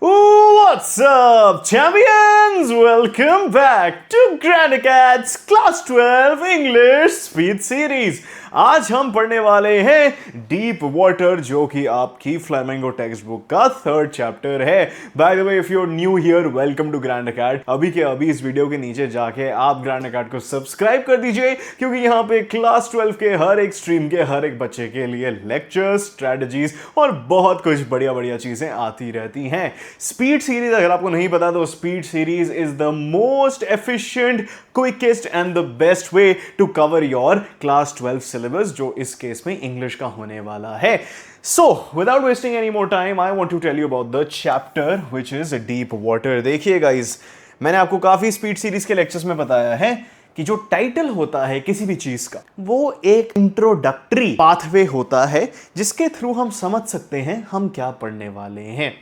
What's up, champions? Welcome back to Grand Acad's Class 12 English Speed Series. आज हम पढ़ने वाले हैं डीप वाटर, जो कि आपकी फ्लेमिंगो टेक्स्ट बुक का थर्ड चैप्टर है. By the way, if you are new here, welcome to Grand Acade. अभी के अभी इस वीडियो के नीचे जाके आप ग्रैंड अकेड को सब्सक्राइब कर दीजिए, क्योंकि यहाँ पे क्लास 12 के हर एक स्ट्रीम के हर एक बच्चे के लिए लेक्चर्स, स्ट्रेटजीज और बहुत कुछ बढ़िया बढ़िया चीजें आती रहती हैं. स्पीड सीरीज, अगर आपको नहीं पता तो speed series is the most efficient, quickest and the best way to cover your class 12 syllabus, जो इस केस में इंग्लिश का होने वाला है. So, without wasting any more time, I want to tell you about the chapter which is deep water. देखिए guys, मैंने आपको काफी स्पीड सीरीज के लेक्चर्स में बताया है कि जो टाइटल होता है किसी भी चीज का, वो एक इंट्रोडक्टरी पाथवे होता है जिसके थ्रू हम समझ सकते हैं हम क्या पढ़ने वाले हैं.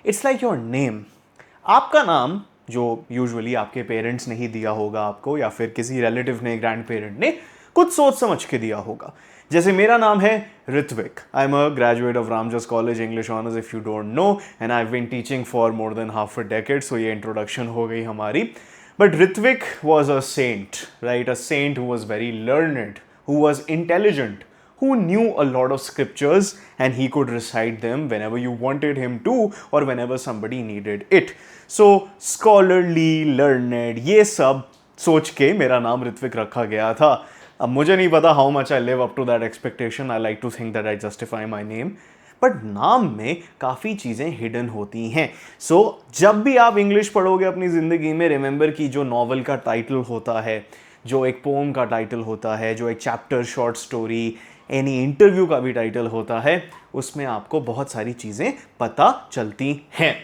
It's like your name. आपका नाम जो यूजुअली आपके पेरेंट्स ने ही दिया होगा आपको, या फिर किसी रिलेटिव ने, ग्रैंड पेरेंट ने कुछ सोच समझ के दिया होगा. जैसे मेरा नाम है Ritwik. I am a graduate of Ramjas College English honours, if you don't know, and I have been teaching for more than half a decade. So ये इंट्रोडक्शन हो गई हमारी. But Ritwik was a saint, right? A saint who was very learned, who was intelligent, who knew a lot of scriptures and he could recite them whenever you wanted him to or whenever somebody needed it. So scholarly, learned, ये सब सोच के मेरा नाम ऋत्विक रखा गया था. अब मुझे नहीं पता how much I live up to that expectation. I like to think that I justify my name. But नाम में काफ़ी चीज़ें हिडन होती हैं. सो जब भी आप इंग्लिश पढ़ोगे अपनी ज़िंदगी में, रिमेंबर कि जो नॉवल का टाइटल होता है, जो एक पोम का टाइटल होता है, जो एक chapter, short story, any interview का भी टाइटल होता है, उसमें आपको बहुत सारी चीज़ें पता चलती हैं.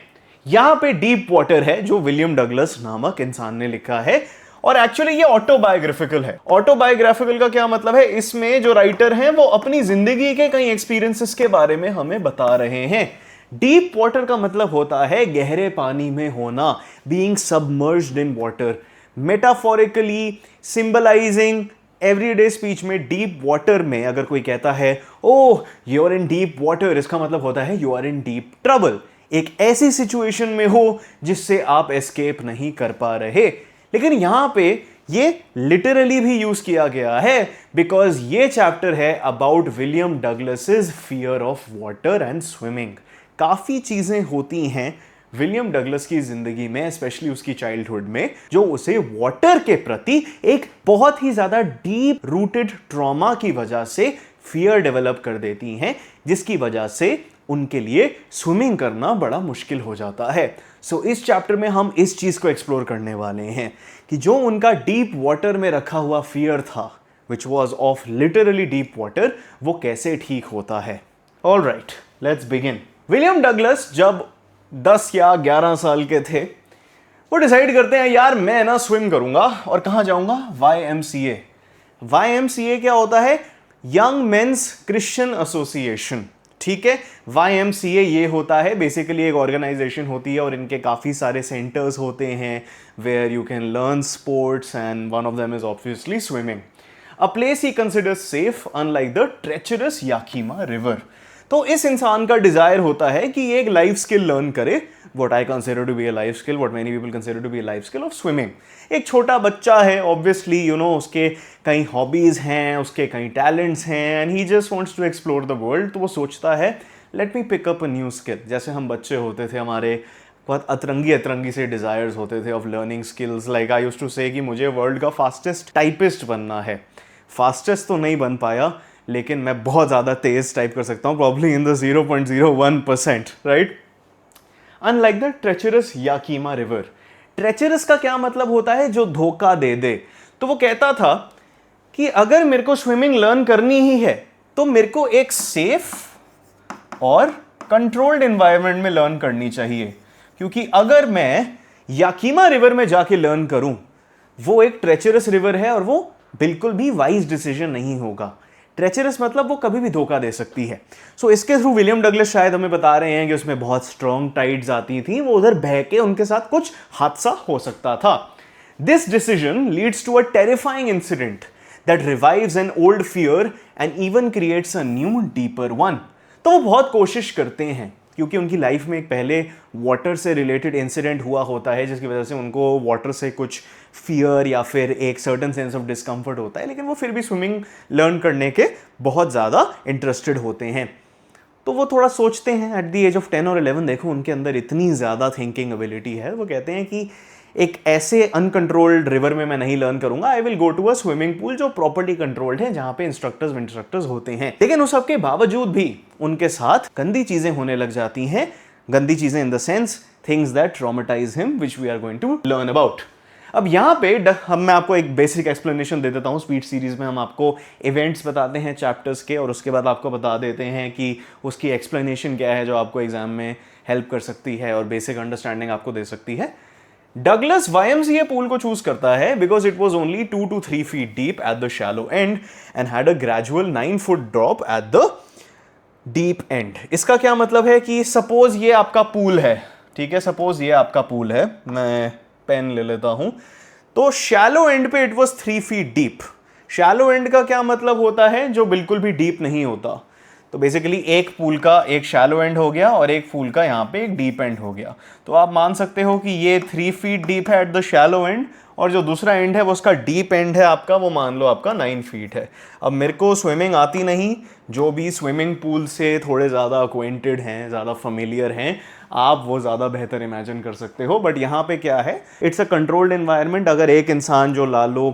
यहाँ पे डीप वाटर है जो विलियम डगलस नामक इंसान ने लिखा है, और एक्चुअली ये ऑटोबायोग्राफिकल है. ऑटोबायोग्राफिकल का क्या मतलब है? इसमें जो राइटर हैं वो अपनी जिंदगी के कई एक्सपीरियंसेस के बारे में हमें बता रहे हैं. डीप वाटर का मतलब होता है गहरे पानी में होना, being submerged in water. Metaphorically symbolising everyday speech में डीप वाटर में अगर कोई कहता है oh you are in deep water, इसका मतलब होता है you are in deep trouble. एक ऐसी सिचुएशन में हो जिससे आप एस्केप नहीं कर पा रहे. लेकिन यहां पे ये लिटरली भी यूज किया गया है, बिकॉज ये चैप्टर है about William Douglas's fear of water and swimming. काफी चीजें होती हैं विलियम डगलस की जिंदगी में, स्पेशली उसकी चाइल्डहुड में, जो उसे वाटर के प्रति एक बहुत ही ज्यादा डीप रूटेड ट्रॉमा की वजह से फियर डेवलप कर देती हैं, जिसकी वजह से उनके लिए स्विमिंग करना बड़ा मुश्किल हो जाता है. सो इस चैप्टर में हम इस चीज को एक्सप्लोर करने वाले हैं कि जो उनका डीप वाटर में रखा हुआ फियर था, which was of literally deep water, वो कैसे ठीक होता है. Alright, let's begin. William Douglas जब 10 या 11 साल के थे, वो डिसाइड करते हैं यार मैं ना स्विम करूंगा, और कहाँ जाऊंगा? YMCA. YMCA क्या होता है? Young mains Christian association. ठीक है, YMCA ये होता है बेसिकली एक ऑर्गेनाइजेशन होती है, और इनके काफ़ी सारे सेंटर्स होते हैं where you can learn sports, and one of them is obviously swimming. A place he considers safe unlike the treacherous Yakima river. तो इस इंसान का डिजायर होता है कि ये एक लाइफ स्किल लर्न करे, what I consider to be a life skill, what many people consider to be a life skill of swimming. एक छोटा बच्चा है, ऑब्वियसली यू नो उसके कई हॉबीज हैं, उसके कई टैलेंट्स हैं, and he just wants to explore the world. तो वो सोचता है let me pick up a new skill. जैसे हम बच्चे होते थे, हमारे बहुत अतरंगी से डिजायर्स होते थे of learning skills. Like I used to say कि मुझे वर्ल्ड का फास्टेस्ट टाइपिस्ट बनना है. फास्टेस्ट तो नहीं बन पाया, लेकिन मैं बहुत ज़्यादा तेज टाइप कर सकता हूँ, probably in the 0.01%, right? Unlike the treacherous Yakima river. Treacherous का क्या मतलब होता है? जो धोखा दे दे. तो वो कहता था कि अगर मेरे को स्विमिंग लर्न करनी ही है तो मेरे को एक सेफ और कंट्रोल्ड एनवायरनमेंट में लर्न करनी चाहिए, क्योंकि अगर मैं याकीमा रिवर में जाके लर्न करूं, वो एक ट्रेचरस रिवर है और वो बिल्कुल भी वाइज डिसीजन नहीं होगा. ट्रेचरस मतलब वो कभी भी धोखा दे सकती है. सो इसके थ्रू विलियम डगलस शायद हमें बता रहे हैं कि उसमें बहुत स्ट्रॉन्ग टाइड्स आती थी, वो उधर बह के उनके साथ कुछ हादसा हो सकता था. This decision leads to a terrifying incident that revives an old fear and even creates a new deeper one. तो वो बहुत कोशिश करते हैं क्योंकि उनकी लाइफ में एक पहले वाटर से रिलेटेड इंसिडेंट हुआ होता है जिसकी वजह से उनको वाटर से कुछ फियर या फिर एक सर्टन सेंस ऑफ डिस्कम्फर्ट होता है, लेकिन वो फिर भी स्विमिंग लर्न करने के बहुत ज़्यादा इंटरेस्टेड होते हैं। तो वो थोड़ा सोचते हैं एट द एज ऑफ 10 और 11, देखो उनके अंदर इतनी ज़्यादा थिंकिंग एबिलिटी है, वो कहते हैं कि एक ऐसे अनकंट्रोल्ड रिवर में मैं नहीं लर्न करूंगा, I will go to a swimming pool जो प्रॉपर्ली कंट्रोल्ड है, जहां पे इंस्ट्रक्टर्स होते हैं। लेकिन उस सब के बावजूद भी उनके साथ गंदी चीजें होने लग जाती हैं, गंदी चीजें in the sense things that traumatise him, which we are going to learn about. अब यहाँ पे मैं आपको एक बेसिक एक्सप्लेनेशन दे देता हूँ। स्पीड सीरीज में हम आपको इवेंट्स बताते हैं चैप्टर्स के, और उसके बाद आपको बता देते हैं कि उसकी एक्सप्लेनेशन क्या है जो आपको एग्जाम में हेल्प कर सकती है और बेसिक अंडरस्टैंडिंग आपको दे सकती है। डगलस YMCA पूल को चूज करता है because it was only 2 to 3 feet deep at the shallow and and had a gradual 9 foot drop at the deep and. इसका क्या मतलब है कि सपोज ये आपका पूल है, ठीक है, सपोज ये आपका पूल है, मैं पेन ले लेता हूं, तो शैलो एंड पे it was 3 feet deep. Shallow and का क्या मतलब होता है? जो बिल्कुल भी डीप नहीं होता। तो बेसिकली एक पूल का एक शैलो एंड हो गया और एक पूल का यहाँ पे एक डीप एंड हो गया। तो आप मान सकते हो कि ये 3 feet डीप है एट द शैलो एंड, और जो दूसरा एंड है वो उसका डीप एंड है आपका, वो मान लो आपका 9 feet है। अब मेरे को स्विमिंग आती नहीं, जो भी स्विमिंग पूल से थोड़े ज़्यादा अक्वेंटेड हैं, ज़्यादा फेमिलियर हैं, आप वो ज़्यादा बेहतर इमेजिन कर सकते हो। बट यहाँ पे क्या है, इट्स अ कंट्रोल्ड एनवायरनमेंट। अगर एक इंसान जो ला लो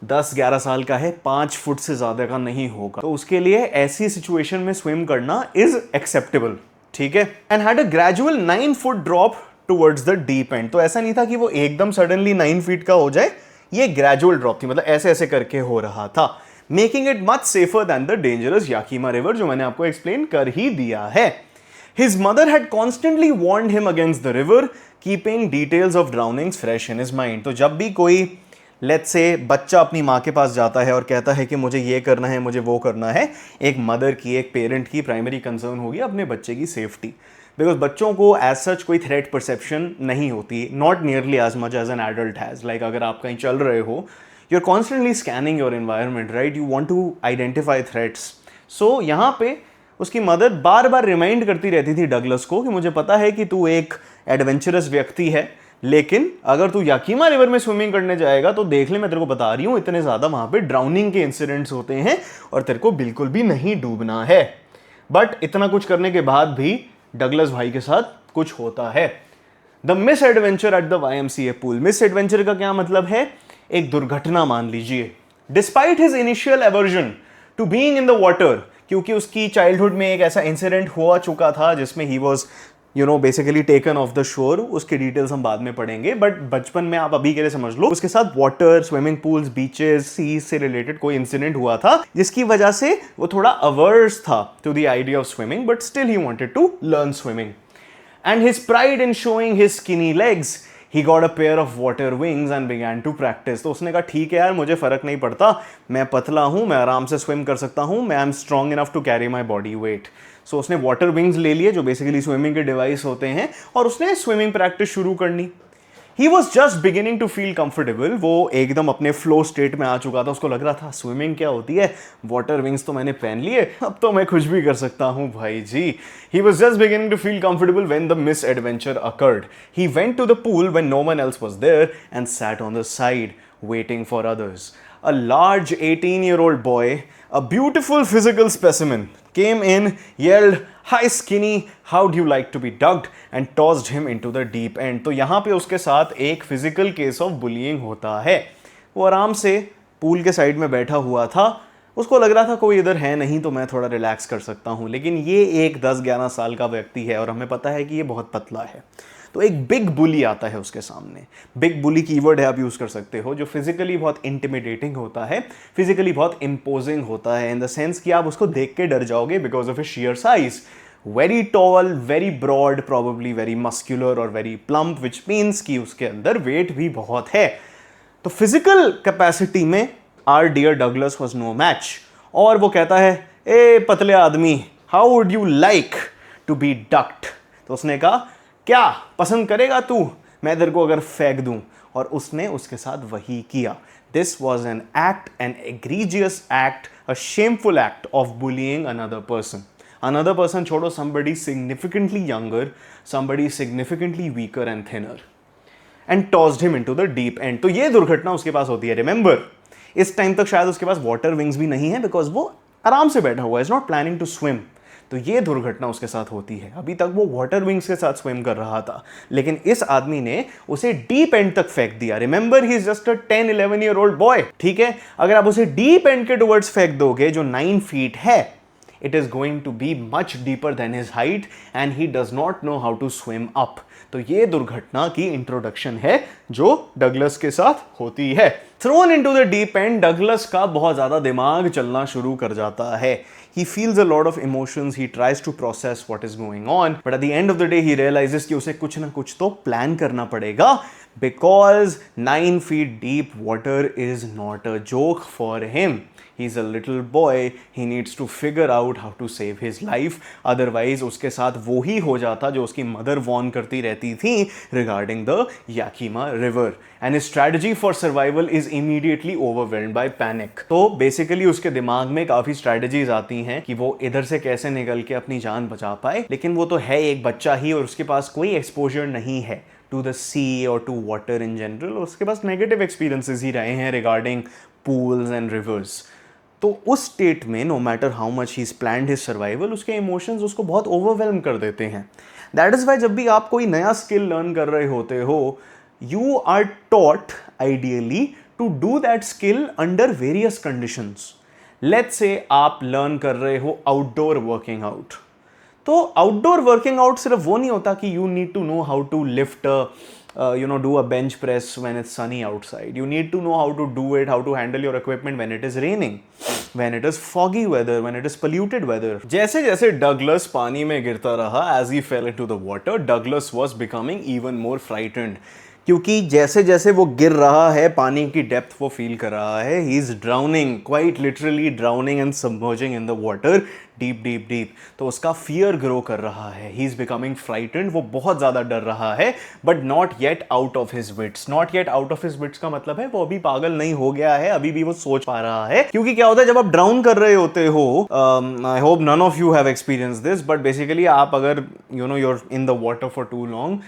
10-11 साल का है, 5 फुट से ज़्यादा का नहीं होगा, तो उसके लिए ऐसी सिचुएशन में स्विम करना इज एक्सेप्टेबल, ठीक है। And had a gradual 9 foot drop towards the deep and. तो ऐसा नहीं था कि वो एकदम सडनली 9 feet का हो जाए, ये ग्रेजुअल ड्रॉप थी, मतलब ऐसे ऐसे करके हो रहा था, making it much safer than the dangerous Yakima river, जो मैंने आपको एक्सप्लेन कर ही दिया है। His mother had constantly warned him against the river, keeping details of drownings fresh in his mind. तो जब भी कोई लेट्स से बच्चा अपनी माँ के पास जाता है और कहता है कि मुझे ये करना है, मुझे वो करना है, एक मदर की, एक पेरेंट की प्राइमरी कंसर्न होगी अपने बच्चे की सेफ्टी। बिकॉज बच्चों को एज सच कोई थ्रेट परसेप्शन नहीं होती, not nearly as much as an adult has. Like अगर आप कहीं चल रहे हो, you are constantly scanning your environment, right, you want to identify threats. So यहाँ पे उसकी मदर बार बार रिमाइंड करती रहती थी डगलस को कि मुझे पता है कि तू एक एडवेंचरस व्यक्ति है, लेकिन अगर तू याकीमा रिवर में स्विमिंग करने जाएगा तो देख ले, मैं तेरे को बता रही हूं, इतने ज्यादा वहां पे ड्राउनिंग के इंसिडेंट्स होते हैं और तेरे को बिल्कुल भी नहीं डूबना है। बट इतना कुछ करने के बाद भी डगलस भाई के साथ कुछ होता है। The misadventure at the YMCA pool. Misadventure का क्या मतलब है? एक दुर्घटना मान लीजिए। Despite his initial aversion to being in the water, क्योंकि उसकी चाइल्डहुड में एक ऐसा इंसिडेंट हुआ चुका था जिसमें he was basically taken of the shore. उसके डिटेल्स हम बाद में पढ़ेंगे, बट बचपन में आप अभी के लिए समझ लो उसके साथ वाटर, स्विमिंग पूल्स, बीचेस, सी से रिलेटेड कोई इंसिडेंट हुआ था जिसकी वजह से वो थोड़ा अवर्स था to the idea of swimming, but still he wanted to learn swimming. And his pride in showing his skinny legs, he got a pair of water wings and began to practice। तो उसने कहा ठीक है यार, मुझे फर्क नहीं पड़ता, मैं पतला हूं, मैं आराम से स्विम कर सकता हूं, मैं I am strong enough to carry my body weight. So उसने वाटर विंग्स ले लिए जो बेसिकली स्विमिंग के डिवाइस होते हैं, और उसने स्विमिंग प्रैक्टिस शुरू करनी। He was just beginning to feel comfortable. वो एकदम अपने फ्लो स्टेट में आ चुका था, उसको लग रहा था स्विमिंग क्या होती है, वाटर विंग्स तो मैंने पहन लिए, अब तो मैं कुछ भी कर सकता हूं भाई जी। He was just beginning to feel comfortable when the misadventure occurred. He went to the pool when no one else was there and sat on the side waiting for others. A large 18-year-old boy, a beautiful physical specimen, came in, yelled, "Hi skinny, how'd you like to be ducked?" and tossed him into the deep end। तो यहाँ पे उसके साथ एक physical case of bullying होता है। वो आराम से पूल के साइड में बैठा हुआ था, उसको लग रहा था कोई इधर है नहीं तो मैं थोड़ा रिलैक्स कर सकता हूँ, लेकिन ये एक 10-11 साल का व्यक्ति है और हमें पता है कि ये बहुत पतला है। तो एक बिग बुली आता है उसके सामने। बिग बुली कीवर्ड है, आप यूज कर सकते हो, जो फिजिकली बहुत इंटिमिडेटिंग होता है, फिजिकली बहुत इंपोजिंग होता है, इन द सेंस कि आप उसको देख के डर जाओगे because of his sheer size. Very tall, very broad, probably very muscular और वेरी प्लम्प, विच मीन्स कि उसके अंदर वेट भी बहुत है। तो फिजिकल कैपेसिटी में our dear Douglas was no match. और वो कहता है, ए पतले आदमी, how would you like to be ducked? तो उसने कहा, क्या पसंद करेगा तू मैं तेरे को अगर फेंक दूं? और उसने उसके साथ वही किया। This was an act, N egregious act, a shameful act of bullying another person. Another person छोड़ो, somebody significantly younger, somebody significantly weaker and thinner, and tossed him into the deep end. तो ये दुर्घटना उसके पास होती है. Remember, इस time तक शायद उसके पास वाटर विंग्स भी नहीं है, बिकॉज वो आराम से बैठा हुआ है, is not planning to swim. तो ये दुर्घटना उसके साथ होती है. अभी तक वो वाटर विंग्स के साथ स्विम कर रहा था, लेकिन इस आदमी ने उसे डीप एंड तक फेंक दिया. Remember, he is just a 10-11 year old boy. ठीक है, अगर आप उसे डीप एंड के टुवर्ड्स फेंक दोगे जो 9 फीट है, it is going to be much deeper than his height and he does not know how to swim up. तो ये दुर्घटना की इंट्रोडक्शन है जो डगलस के साथ होती है. Throne into the deep and, Douglas का बहुत ज्यादा दिमाग चलना शुरू कर जाता है. He feels a lot of emotions, he tries to process what is going on, but at the end of the day he realizes कि उसे कुछ ना कुछ तो प्लान करना पड़ेगा, because 9 feet deep water is not a joke for him. He's a little boy, he needs to figure out how to save his life, otherwise उसके साथ वो ही हो जाता जो उसकी मदर वॉर्न करती रहती थी regarding the Yakima River, and his strategy for survival is immediately overwhelmed by panic. तो basically उसके दिमाग में काफ़ी strategies आती हैं कि वो इधर से कैसे निकल के अपनी जान बचा पाए, लेकिन वो तो है एक बच्चा ही और उसके पास कोई exposure नहीं है to the sea or to water in general. उसके पास negative experiences ही रहे हैं regarding pools and rivers. तो उस स्टेट में no matter how much he planned his survival, उसके इमोशंस उसको बहुत ओवरवेलम कर देते हैं. दैट इज वाई जब भी आप कोई नया स्किल लर्न कर रहे होते हो, you are taught ideally to do that skill under various conditions. Let's say आप लर्न कर रहे हो आउटडोर वर्किंग आउट, तो आउटडोर वर्किंग आउट सिर्फ वो नहीं होता कि you need to know how to lift do a bench press when it's sunny outside. You need to know how to do it, how to handle your equipment when it is raining, when it is foggy weather, when it is polluted weather. जैसे जैसे Douglas पानी में गिरता रहा, as he fell into the water, Douglas was becoming even more frightened. क्योंकि जैसे जैसे वो गिर रहा है, पानी की डेप्थ वो फील कर रहा है. He is drowning, quite literally drowning and submerging in the water deep deep deep. तो उसका फियर ग्रो कर रहा है. ही इज बिकमिंग फ्राइटेंड, वो बहुत ज़्यादा डर रहा है, but not yet out of his wits. Not yet out of his wits का मतलब है वो अभी पागल नहीं हो गया है, अभी भी वो सोच पा रहा है. क्योंकि क्या होता है जब आप ड्राउन कर रहे होते हो, I hope none of you have experience this, but basically आप अगर you're in the water for too long,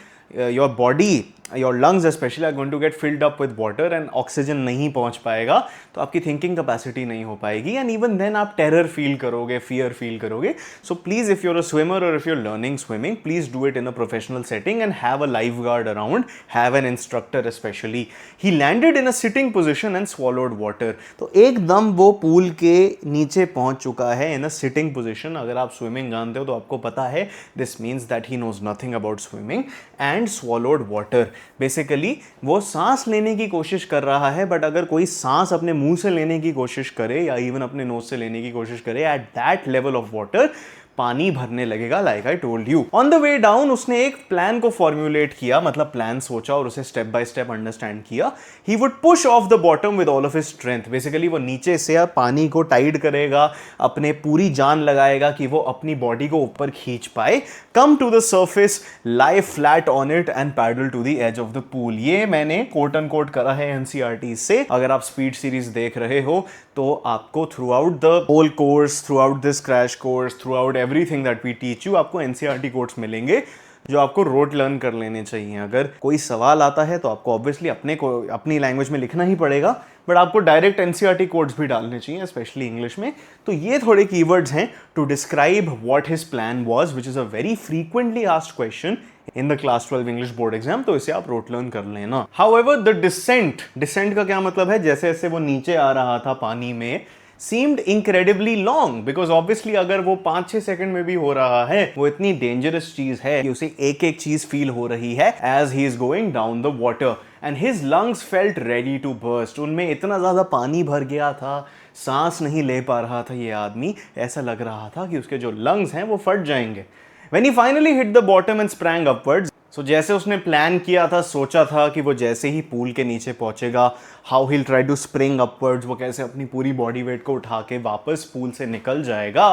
your body, your lungs especially are going to get filled up with water and oxygen नहीं पहुंच पाएगा, तो आपकी thinking capacity नहीं हो पाएगी, and even then आप terror feel करोगे, fear feel करोगे. So please, if you're a swimmer or if you're learning swimming, please do it in a professional setting and have a lifeguard around, have an instructor especially. He landed in a sitting position and swallowed water. तो एकदम वो pool के नीचे पहुंच चुका है in a sitting position. अगर आप swimming जानते हो तो आपको पता है this means that he knows nothing about swimming, and swallowed water. Basically वो सांस लेने की कोशिश कर रहा है, बट अगर कोई सांस अपने मुंह से लेने की कोशिश करे या इवन अपने नोज से लेने की कोशिश करे, at that level of water पानी भरने लगेगा. Like I told you, on the way down उसने एक प्लान को फॉर्म्युलेट किया, मतलब प्लान सोचा और उसे स्टेप बाय स्टेप अंडरस्टैंड किया. He would push of the bottom with all of his strength. Basically वो नीचे से पानी को टाइट करेगा, अपने पूरी जान लगाएगा कि वो अपनी बॉडी को ऊपर खींच पाए. Come to the surface, lie flat on it and paddle to the edge of the pool. ये मैंने कोट एंड कोट करा है एनसीईआरटी से. अगर आप स्पीड सीरीज देख रहे हो तो आपको throughout the whole course, throughout this crash course, throughout everything that we teach you, आपको एनसीईआरटी कोट्स मिलेंगे जो आपको रोट लर्न कर लेने चाहिए. अगर कोई सवाल आता है तो आपको ऑब्वियसली अपनी लैंग्वेज में लिखना ही पड़ेगा, बट आपको डायरेक्ट एनसीईआरटी कोड्स भी डालने चाहिए, स्पेशली इंग्लिश में. तो ये थोड़े कीवर्ड्स हैं to describe what his plan was, which is a very frequently asked question in the class 12 English board exam. तो इसे आप रोट लर्न कर लेना. हाउएवर द डिसेंट का क्या मतलब है, जैसे जैसे वो नीचे आ रहा था पानी में, seemed incredibly long, because obviously अगर वो 5-6 सेकंड में भी हो रहा है, वो इतनी डेंजरस चीज है कि उसे एक एक चीज फील हो रही है as he is going down the water, and his lungs felt ready to burst. उनमें इतना ज्यादा पानी भर गया था, सांस नहीं ले पा रहा था ये आदमी, ऐसा लग रहा था कि उसके जो लंग्स हैं वो फट जाएंगे. When he finally hit the bottom and sprang upwards, so जैसे उसने प्लान किया था, सोचा था कि वो जैसे ही पूल के नीचे पहुंचेगा, how he'll try to spring upwards, वो कैसे अपनी पूरी बॉडी वेट को उठा के वापस पूल से निकल जाएगा.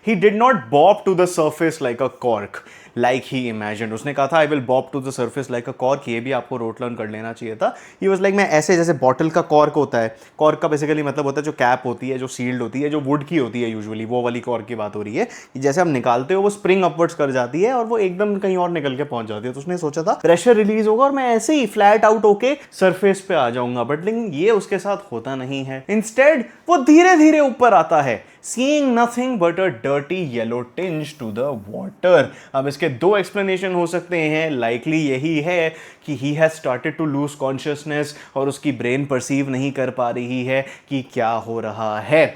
He did not bob to the surface like a cork. Like he imagined. उसने कहा था I will bob to the surface like a cork, ये भी आपको रोट लर्न कर लेना चाहिए था। ही वाज लाइक मैं ऐसे, जैसे बॉटल का कॉर्क होता है, कॉर्क का बेसिकली मतलब होता है जो कैप होती है, जो सील्ड होती है, जो वुड की होती है यूजुअली, वो वाली कॉर्क की बात हो रही है कि जैसे आप निकालते हो वो स्प्रिंग अपवर्ड्स कर जाती है और वो एकदम कहीं और निकल के पहुंच जाती है। तो उसने सोचा था प्रेशर रिलीज होगा और मैं ऐसे ही फ्लैट आउट होके सरफेस पे आ जाऊंगा, बट लेकिन ये उसके साथ होता नहीं है। इंस्टेड वो धीरे धीरे ऊपर आता है, seeing nothing but a dirty yellow tinge to the water। अब इसके दो एक्सप्लेनेशन हो सकते हैं। लाइकली यही है कि he has started to lose consciousness और उसकी ब्रेन परसीव नहीं कर पा रही है कि क्या हो रहा है।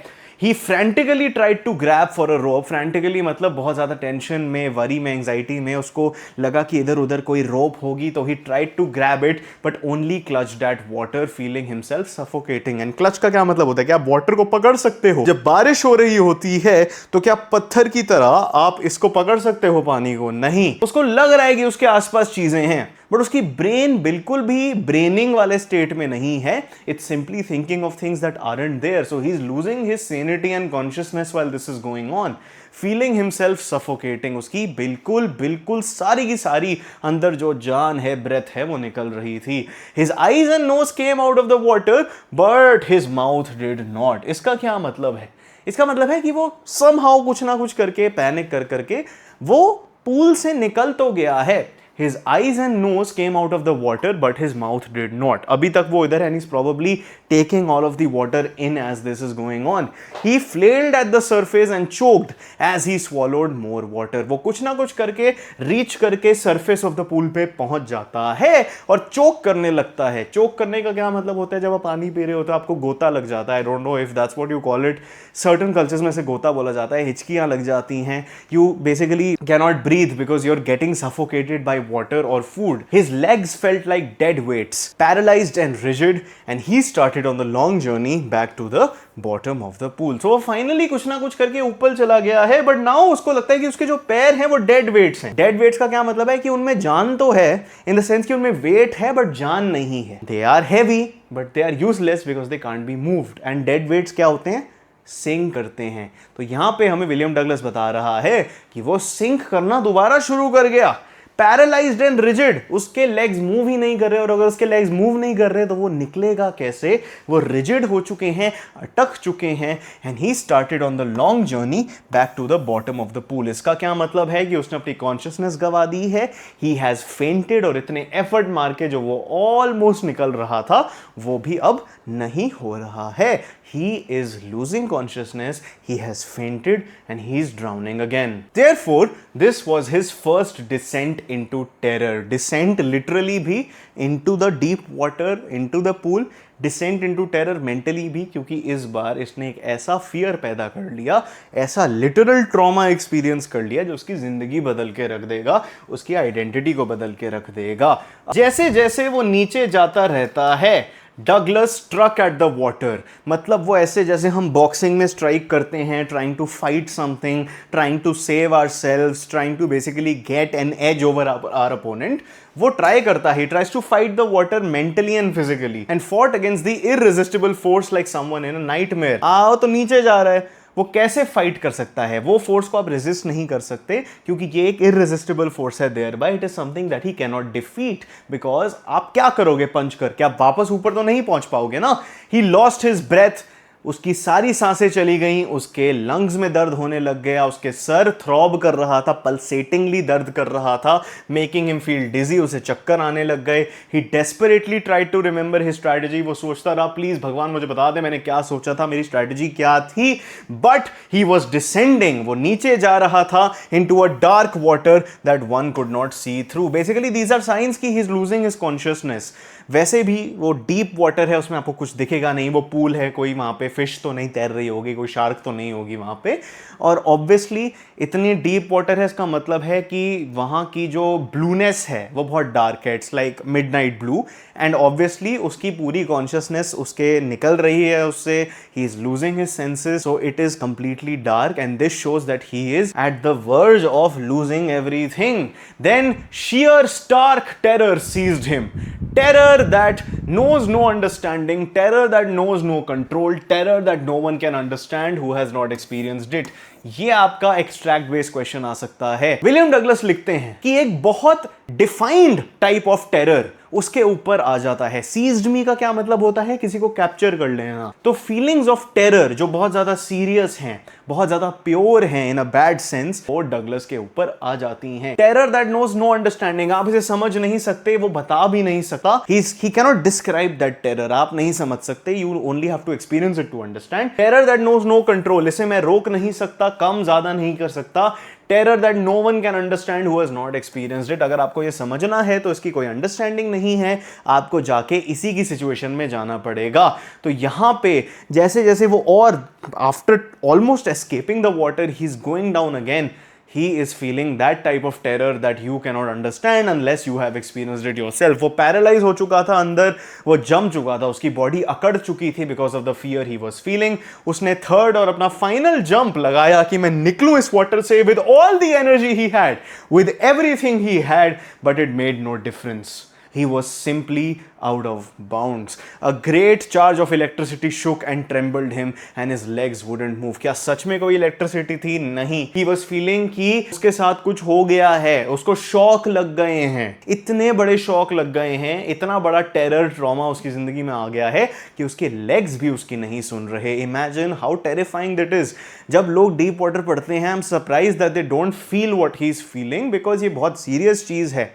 He frantically tried to grab for a rope। frantically मतलब बहुत ज़्यादा टेंशन में, वरी में, एंग्जाइटी में उसको लगा कि इधर उधर कोई रोप होगी, तो he tried to grab it but only clutched at water feeling himself suffocating। and clutch का क्या मतलब होता है कि आप वाटर को पकड़ सकते हो। जब बारिश हो रही होती है तो क्या पत्थर की तरह आप इसको पकड़ सकते हो पानी को? नहीं। उसको लग रहा है कि उसके आसपास चीजें हैं, बट उसकी ब्रेन बिल्कुल भी ब्रेनिंग वाले स्टेट में नहीं है। It's simply thinking of things that aren't there. So he is losing his sanity and consciousness while this is going on, feeling himself suffocating. उसकी बिल्कुल बिल्कुल सारी की सारी अंदर जो जान है, ब्रेथ है, वो निकल रही थी। His eyes and nose came out of the water but his mouth did not. इसका क्या मतलब है? इसका मतलब है कि वो समहाउ कुछ ना कुछ करके, पैनिक कर करके वो पूल से निकल तो गया है। His eyes and nose came out of the water, but his mouth did not. अभी तक वो इधर है, and he's probably taking all of the water in as this is going on. He flailed at the surface and choked as he swallowed more water. वो कुछ ना कुछ करके reach करके surface of the pool पे पहुंच जाता है और चोक करने लगता है। चोक करने का क्या मतलब होता है? जब आप पानी पी रहे हो तो आपको गोता लग जाता है। I don't know if that's what you call it. Certain cultures में से गोता बोला जाता है। हिचकियां लग जाती हैं। You basically cannot breathe because you're getting suffocated by water or food. His legs felt like dead weights, paralyzed and rigid, and he started on the long journey back to the bottom of the pool. So वो finally कुछ ना कुछ करके ऊपर चला गया है, but now उसको लगता है कि उसके जो पैर हैं वो dead weights हैं। Dead weights का क्या मतलब है? कि उनमें जान तो है, in the sense कि उनमें weight है but जान नहीं है। They are heavy but they are useless because they can't be moved. And dead weights क्या होते हैं? सिंक करते हैं। तो यहां पे हमें विलियम डगलस बता रहा है कि वो सिंक करना दोबारा शुरू कर गया। पैरालाइज्ड एंड रिजिड, उसके लेग्स मूव ही नहीं कर रहे, और अगर उसके लेग्स मूव नहीं कर रहे तो वो निकलेगा कैसे? वो रिजिड हो चुके हैं, अटक चुके हैं। And he started on the long journey back to the bottom of the pool. इसका क्या मतलब है? कि उसने अपनी कॉन्शियसनेस गवा दी है। ही हैज फेंटेड, और इतने एफर्ट मार के जो वो ऑलमोस्ट निकल रहा था वो भी अब नहीं हो रहा है। He is losing consciousness, he has fainted, and he is drowning again. Therefore, this was his first descent into terror. Descent literally भी into the deep water, into the pool. Descent into terror mentally भी, क्योंकि इस बार इसने एक ऐसा fear पैदा कर लिया, ऐसा लिटरल ट्रॉमा एक्सपीरियंस कर लिया जो उसकी जिंदगी बदल के रख देगा, उसकी आइडेंटिटी को बदल के रख देगा। जैसे जैसे वो नीचे जाता रहता है, Douglas struck at the water. मतलब वो ऐसे जैसे हम बॉक्सिंग में स्ट्राइक करते हैं, trying to fight something, trying to save ourselves, trying to basically get an edge over our opponent. वो ट्राई करता है, tries to fight the water mentally and physically, and fought against the irresistible force like someone in a nightmare. आओ तो नीचे जा रहा है, वो कैसे फाइट कर सकता है? वो फोर्स को आप रेजिस्ट नहीं कर सकते, क्योंकि ये एक इररेसिस्टिबल फोर्स है। Thereby it is something that he can not defeat, because आप क्या करोगे पंच करके? आप वापस ऊपर तो नहीं पहुंच पाओगे ना। ही लॉस्ट हिज ब्रेथ, उसकी सारी सांसें चली गईं, उसके लंग्स में दर्द होने लग गया, उसके सर थ्रॉब कर रहा था, पल्सेटिंगली दर्द कर रहा था, मेकिंग हिम फील डिजी, उसे चक्कर आने लग गए। He desperately tried to remember his strategy. वो सोचता रहा, प्लीज भगवान मुझे बता दे मैंने क्या सोचा था, मेरी स्ट्रैटेजी क्या थी। बट ही वॉज डिसेंडिंग, वो नीचे जा रहा था into a dark water that one could not see through. Basically these are signs कि he is losing his consciousness. वैसे भी वो डीप वाटर है, उसमें आपको कुछ दिखेगा नहीं, वो पूल है, कोई वहाँ पे फिश तो नहीं तैर रही होगी, कोई शार्क तो नहीं होगी वहाँ पे। और ऑब्वियसली इतनी डीप वाटर है, इसका मतलब है कि वहाँ की जो ब्लूनेस है वो बहुत डार्क है, it's like midnight blue. And obviously उसकी पूरी कॉन्शियसनेस उसके निकल रही है उससे, he is losing his senses, so it is completely dark and this shows that he is at the verge of losing everything. Then sheer stark terror seized him. terror that knows no understanding, terror that knows no control, terror that no one can understand who has not experienced it. ये आपका extract based question आ सकता है। William Douglas लिखते हैं कि एक बहुत defined type of terror उसके ऊपर आ जाता है। सीज्ड मी का क्या मतलब होता है? किसी को कैप्चर कर लेना। तो फीलिंग्स ऑफ टेरर जो बहुत ज्यादा सीरियस हैं, बहुत ज्यादा प्योर हैं इन अ बैड सेंस, वो डगलस के ऊपर आ जाती हैं। Terror that knows no understanding, आप इसे समझ नहीं सकते, वो बता भी नहीं सकता। He cannot describe that terror, आप नहीं समझ सकते, you only have to experience it to understand. Terror that knows no control, इसे मैं रोक नहीं सकता, कम ज्यादा नहीं कर सकता। Terror that no one can understand who has not experienced it, अगर आपको ये समझना है तो इसकी कोई अंडरस्टैंडिंग नहीं है, आपको जाके इसी की सिचुएशन में जाना पड़ेगा। तो यहां पे जैसे जैसे वो, और after almost escaping the water he is going down again, he is feeling that type of terror that you cannot understand unless you have experienced it yourself. वो पैरालाइज हो चुका था अंदर, वो जम चुका था, उसकी बॉडी अकड़ चुकी थी because of the fear he was feeling. उसने थर्ड और अपना फाइनल जंप लगाया कि मैं निकलूं इस वाटर से with all the energy he had, with everything he had, but it made no difference. He was simply out of bounds. A great charge of electricity shook and trembled him and his legs wouldn't move. क्या सच में कोई electricity थी? नहीं. He was feeling कि उसके साथ कुछ हो गया है, उसको शॉक लग गए हैं, इतने बड़े शॉक लग गए हैं, इतना बड़ा टेरर ट्रॉमा उसकी जिंदगी में आ गया है कि उसके लेग्स भी उसकी नहीं सुन रहे. Imagine how terrifying that is. जब लोग डीप वाटर पढ़ते हैं, I'm surprised that they don't feel what he is feeling because ये बहुत सीरियस चीज है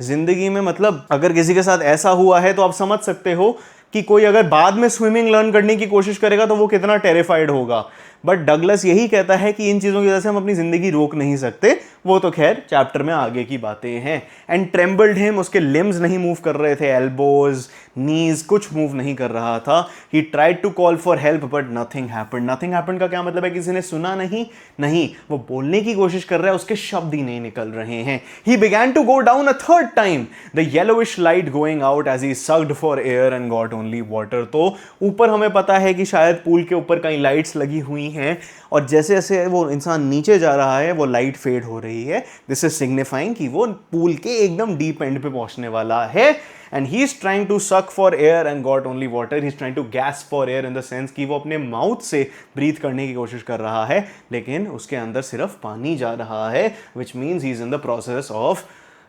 जिंदगी में. मतलब अगर किसी के साथ ऐसा हुआ है तो आप समझ सकते हो कि कोई अगर बाद में स्विमिंग लर्न करने की कोशिश करेगा तो वो कितना टेरिफाइड होगा. बट डगलस यही कहता है कि इन चीज़ों की वजह से हम अपनी ज़िंदगी रोक नहीं सकते. वो तो खैर चैप्टर में आगे की बातें हैं. एंड ट्रेम्बल्ड हिम, उसके लिम्स नहीं मूव कर रहे थे, एल्बोज, नीज, कुछ मूव नहीं कर रहा था. He tried to call for help but nothing happened. Nothing happened का क्या मतलब है? किसी ने सुना नहीं? नहीं, वो बोलने की कोशिश कर रहा है, उसके शब्द ही नहीं निकल रहे हैं. He began to go down a third time, the yellowish light going out as he sucked for air and got only water. तो ऊपर हमें पता है कि शायद पूल के ऊपर कहीं लाइट्स लगी हुई हैं, और जैसे जैसे वो इंसान नीचे जा रहा है वो लाइट फेड हो रही है. दिस इज सिग्निफाइंग कि वो पूल के एकदम डीप एंड पे पहुंचने वाला है. And he is trying to suck for air and got only water. He is trying to gasp for air in the sense कि वो अपने माउथ से ब्रीथ करने की कोशिश कर रहा है, लेकिन उसके अंदर सिर्फ पानी जा रहा है, which means he is in the process of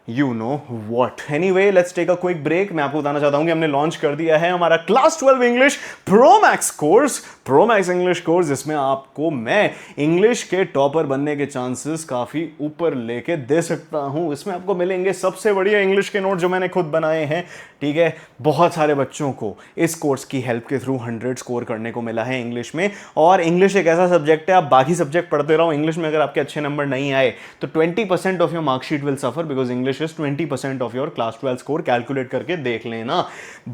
you know what. Anyway, let's take a quick break. मैं आपको बताना चाहता हूं कि हमने लॉन्च कर दिया है हमारा class 12 English pro max course. Pro max English course, जिसमें आपको मैं इंग्लिश के टॉपर बनने के चांसेस काफ़ी ऊपर लेके दे सकता हूं. इसमें आपको मिलेंगे सबसे बढ़िया इंग्लिश के नोट जो मैंने खुद बनाए हैं. ठीक है, बहुत सारे बच्चों को इस कोर्स की हेल्प के थ्रू 100 स्कोर करने को मिला है इंग्लिश में. और इंग्लिश एक ऐसा सब्जेक्ट है, आप बाकी सब्जेक्ट पढ़ते रहो, इंग्लिश में अगर आपके अच्छे नंबर नहीं आए तो 20% of your marksheet will suffer because English is 20% of your class 12 score. Calculate करके देख लेना.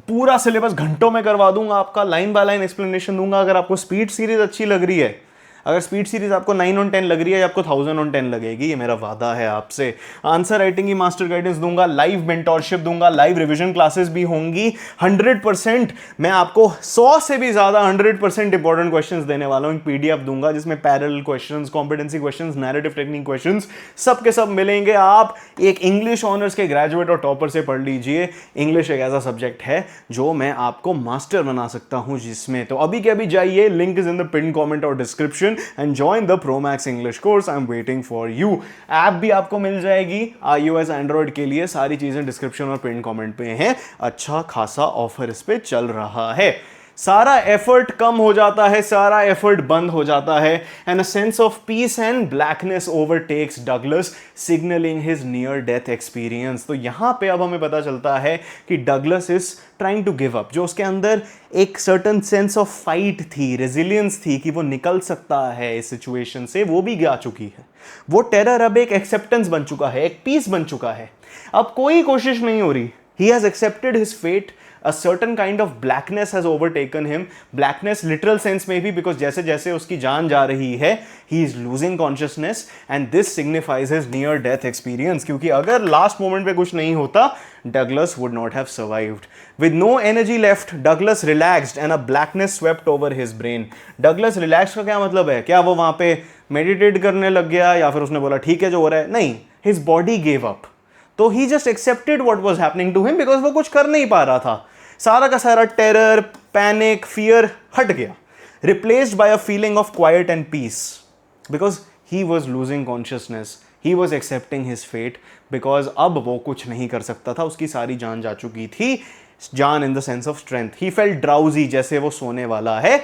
पूरा सिलेबस घंटों में करवा दूंगा आपका, लाइन बाय लाइन एक्सप्लेनेशन दूंगा. अगर आपको स्पीड सीरीज अच्छी लग रही है, अगर स्पीड सीरीज आपको 9 on 10 लग रही है, आपको 1000 on 10 लगेगी, ये मेरा वादा है आपसे. आंसर राइटिंग की मास्टर गाइडेंस दूंगा, लाइव मेंटोरशिप दूंगा, लाइव रिवीजन क्लासेस भी होंगी. 100% मैं आपको 100 से भी ज्यादा 100% इंपॉर्टेंट क्वेश्चंस देने वाला हूं. पीडीएफ दूंगा जिसमें parallel questions, competency questions, narrative technique questions सब के सब मिलेंगे. आप एक इंग्लिश ऑनर्स के ग्रेजुएट और टॉपर से पढ़ लीजिए. इंग्लिश एक ऐसा सब्जेक्ट है जो मैं आपको मास्टर बना सकता हूं जिसमें. तो अभी के अभी जाइए, link is in the pin comment और description, and join the Pro Max English course. I'm waiting for you. App भी आपको मिल जाएगी iOS Android के लिए. सारी चीजें डिस्क्रिप्शन और पिन कमेंट पे हैं. अच्छा खासा ऑफर इस पे चल रहा है. सारा एफर्ट कम हो जाता है, सारा एफर्ट बंद हो जाता है. And a sense of peace and blackness overtakes Douglas, signalling his near death experience. तो यहां पे अब हमें पता चलता है कि Douglas is trying to give up. जो उसके अंदर एक सर्टन सेंस ऑफ फाइट थी, रेजिलियंस थी कि वो निकल सकता है इस सिचुएशन से, वो भी गा चुकी है. वो टेरर अब एक एक्सेप्टेंस बन चुका है, एक पीस बन चुका है. अब कोई कोशिश नहीं हो रही. He has accepted his fate. A certain kind of blackness has overtaken him. Blackness literal sense में भी, because जैसे जैसे उसकी जान जा रही है, he is losing consciousness and this signifies his near death experience. क्योंकि अगर last moment पे कुछ नहीं होता, Douglas would not have survived. With no energy left, Douglas relaxed and a blackness swept over his brain. Douglas relaxed का क्या मतलब है? क्या वो वहाँ पे meditate करने लग गया या फिर उसने बोला ठीक है जो हो रहा है? नहीं, his body gave up. तो he just accepted what was happening to him because वो कुछ कर नहीं पा रहा था. सारा का सारा टेरर, पैनिक, फियर हट गया, replaced by a feeling of quiet and peace because he was losing consciousness. He was accepting his fate because अब वो कुछ नहीं कर सकता था, उसकी सारी जान जा चुकी थी. जान in the sense of strength. He felt drowsy, जैसे वो सोने वाला है.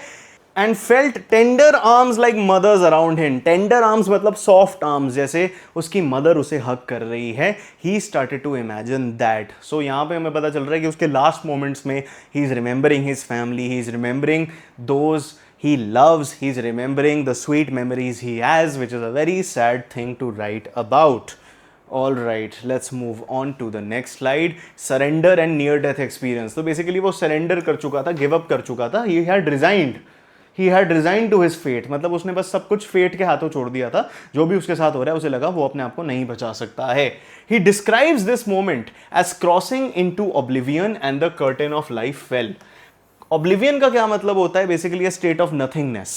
And felt tender arms like mother's around him. Tender arms मतलब सॉफ्ट आर्म्स, जैसे उसकी मदर उसे हग कर रही है. He started to imagine that. So यहाँ पे हमें पता चल रहा है कि उसके लास्ट मोमेंट्स में he is remembering his family, he is remembering those he loves, he's remembering the sweet memories he has, which is a very sad thing to write about. All right, let's move on to the next slide. Surrender and near death experience. तो basically वो surrender कर चुका था, give up कर चुका था. He had resigned to his fate. मतलब उसने बस सब कुछ fate के हाथों छोड़ दिया था. जो भी उसके साथ हो रहा है उसे लगा वो अपने आप को नहीं बचा सकता है. He describes this moment as crossing into oblivion and the curtain of life fell. Oblivion का क्या मतलब होता है? बेसिकली स्टेट ऑफ नथिंगनेस,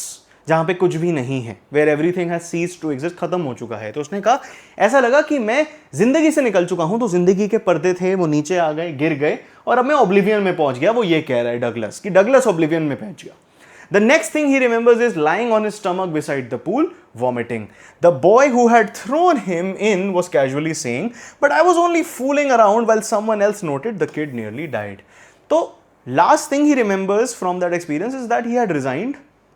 जहां पे कुछ भी नहीं है, where everything has ceased to exist, खत्म हो चुका है. तो उसने कहा ऐसा लगा कि मैं जिंदगी से निकल चुका हूं. तो जिंदगी के पर्दे थे वो नीचे आ गए, गिर गए और अब मैं ओब्लिवियन में पहुंच गया. वो ये कह रहा है डगलस कि डगलस ओब्लिवियन में पहुंच गया. The next thing he remembers is lying on his stomach beside the pool, vomiting. The boy who had thrown him in was casually saying, "But I was only fooling around," while someone else noted the kid nearly died. तो last thing he remembers from that experience is that he had resigned.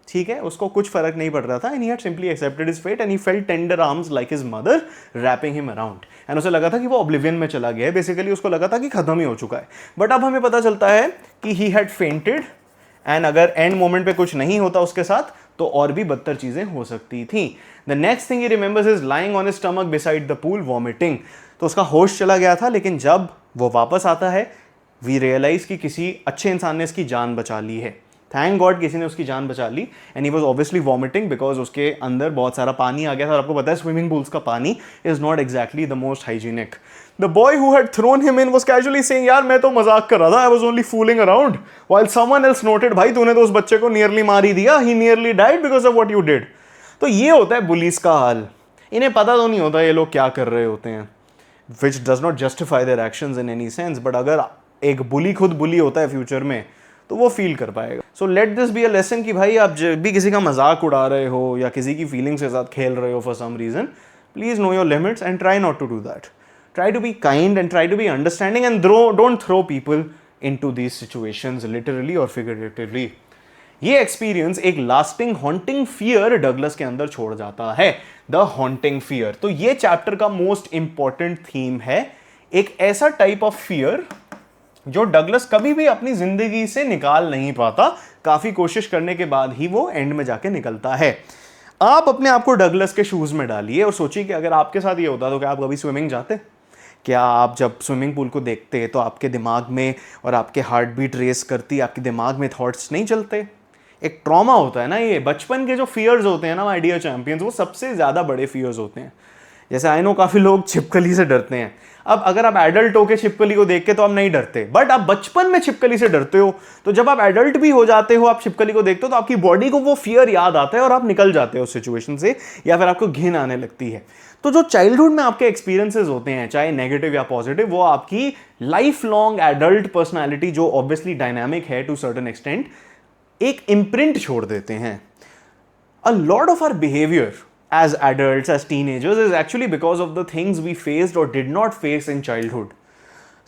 ठीक है, उसको कुछ फर्क नहीं पड़ रहा था. And he had simply accepted his fate and he felt tender arms like his mother wrapping him around. एंड उसे लगा था कि वो ऑब्लिवियन में चला गया है. बेसिकली उसको लगा था कि खत्म ही हो चुका है. बट अब हमें पता चलता है कि ही हैड फेंटेड. एंड अगर एंड मोमेंट पे कुछ नहीं होता उसके साथ तो और भी बदतर चीजें हो सकती थी. The next thing he remembers is lying on his stomach beside the pool vomiting. तो उसका होश चला गया था, लेकिन जब वो वापस आता है वी रियलाइज कि किसी अच्छे इंसान ने इसकी जान बचा ली है. थैंक गॉड किसी ने उसकी जान बचा ली. And he was obviously vomiting because उसके अंदर बहुत सारा पानी आ गया था. और आपको पता है स्विमिंग पूल्स का पानी is not exactly the most hygienic. The boy who had thrown him in was casually saying, यार मैं तो मजाक कर रहा था, I was only fooling around, while someone else noted, भाई तूने तो उस बच्चे को नियरली मार ही दिया. He nearly died because of what you did. तो ये होता है बुलीज का हाल. इन्हें पता तो नहीं होता ये लोग क्या कर रहे होते हैं, which does not justify their actions in any sense. But अगर एक बुली खुद बुली होता है फ्यूचर में तो वो फील कर पाएगा. So let this be a lesson कि भाई आप जब भी किसी का मजाक उड़ा रहे हो या किसी की फीलिंग्स के साथ खेल रहे हो for some reason, please know your limits and try not to do that. Try to be kind and try to be understanding and don't throw people into these situations literally और figuratively. ये experience एक lasting haunting fear Douglas के अंदर छोड़ जाता है. The haunting fear. तो ये चैप्टर का मोस्ट इंपॉर्टेंट थीम है. एक ऐसा टाइप ऑफ फियर जो डगलस कभी भी अपनी जिंदगी से निकाल नहीं पाता. काफी कोशिश करने के बाद ही वो एंड में जाके निकलता है. आप अपने आप को डगलस के शूज में डालिए और सोचिए कि अगर आपके साथ ये होता तो क्या आप कभी स्विमिंग जाते? क्या आप जब स्विमिंग पूल को देखते तो आपके दिमाग में और आपके हार्ट बीट रेस करती, आपके दिमाग में थॉट्स नहीं चलते? एक ट्रॉमा होता है ना ये. बचपन के जो फियर्स होते हैं ना माय डियर चैंपियंस, वो सबसे ज्यादा बड़े फियर्स होते हैं. जैसे आई नो काफी लोग छिपकली से डरते हैं. अब अगर आप एडल्ट होके छिपकली को देख के तो आप नहीं डरते, बट आप बचपन में छिपकली से डरते हो. तो जब आप एडल्ट भी हो जाते हो, आप छिपकली को देखते हो तो आपकी बॉडी को वो फियर याद आता है और आप निकल जाते हो उस सिचुएशन से, या फिर आपको घिन आने लगती है. तो जो चाइल्डहुड में आपके एक्सपीरियंसेस होते हैं, चाहे नेगेटिव या पॉजिटिव, वो आपकी लाइफ लॉन्ग एडल्ट पर्सनैलिटी, जो ऑब्वियसली डायनामिक है टू सर्टेन एक्सटेंट, एक इम्प्रिंट छोड़ देते हैं. A lot of our behaviour as adults, as teenagers, is actually because of the things we faced or did not face in childhood.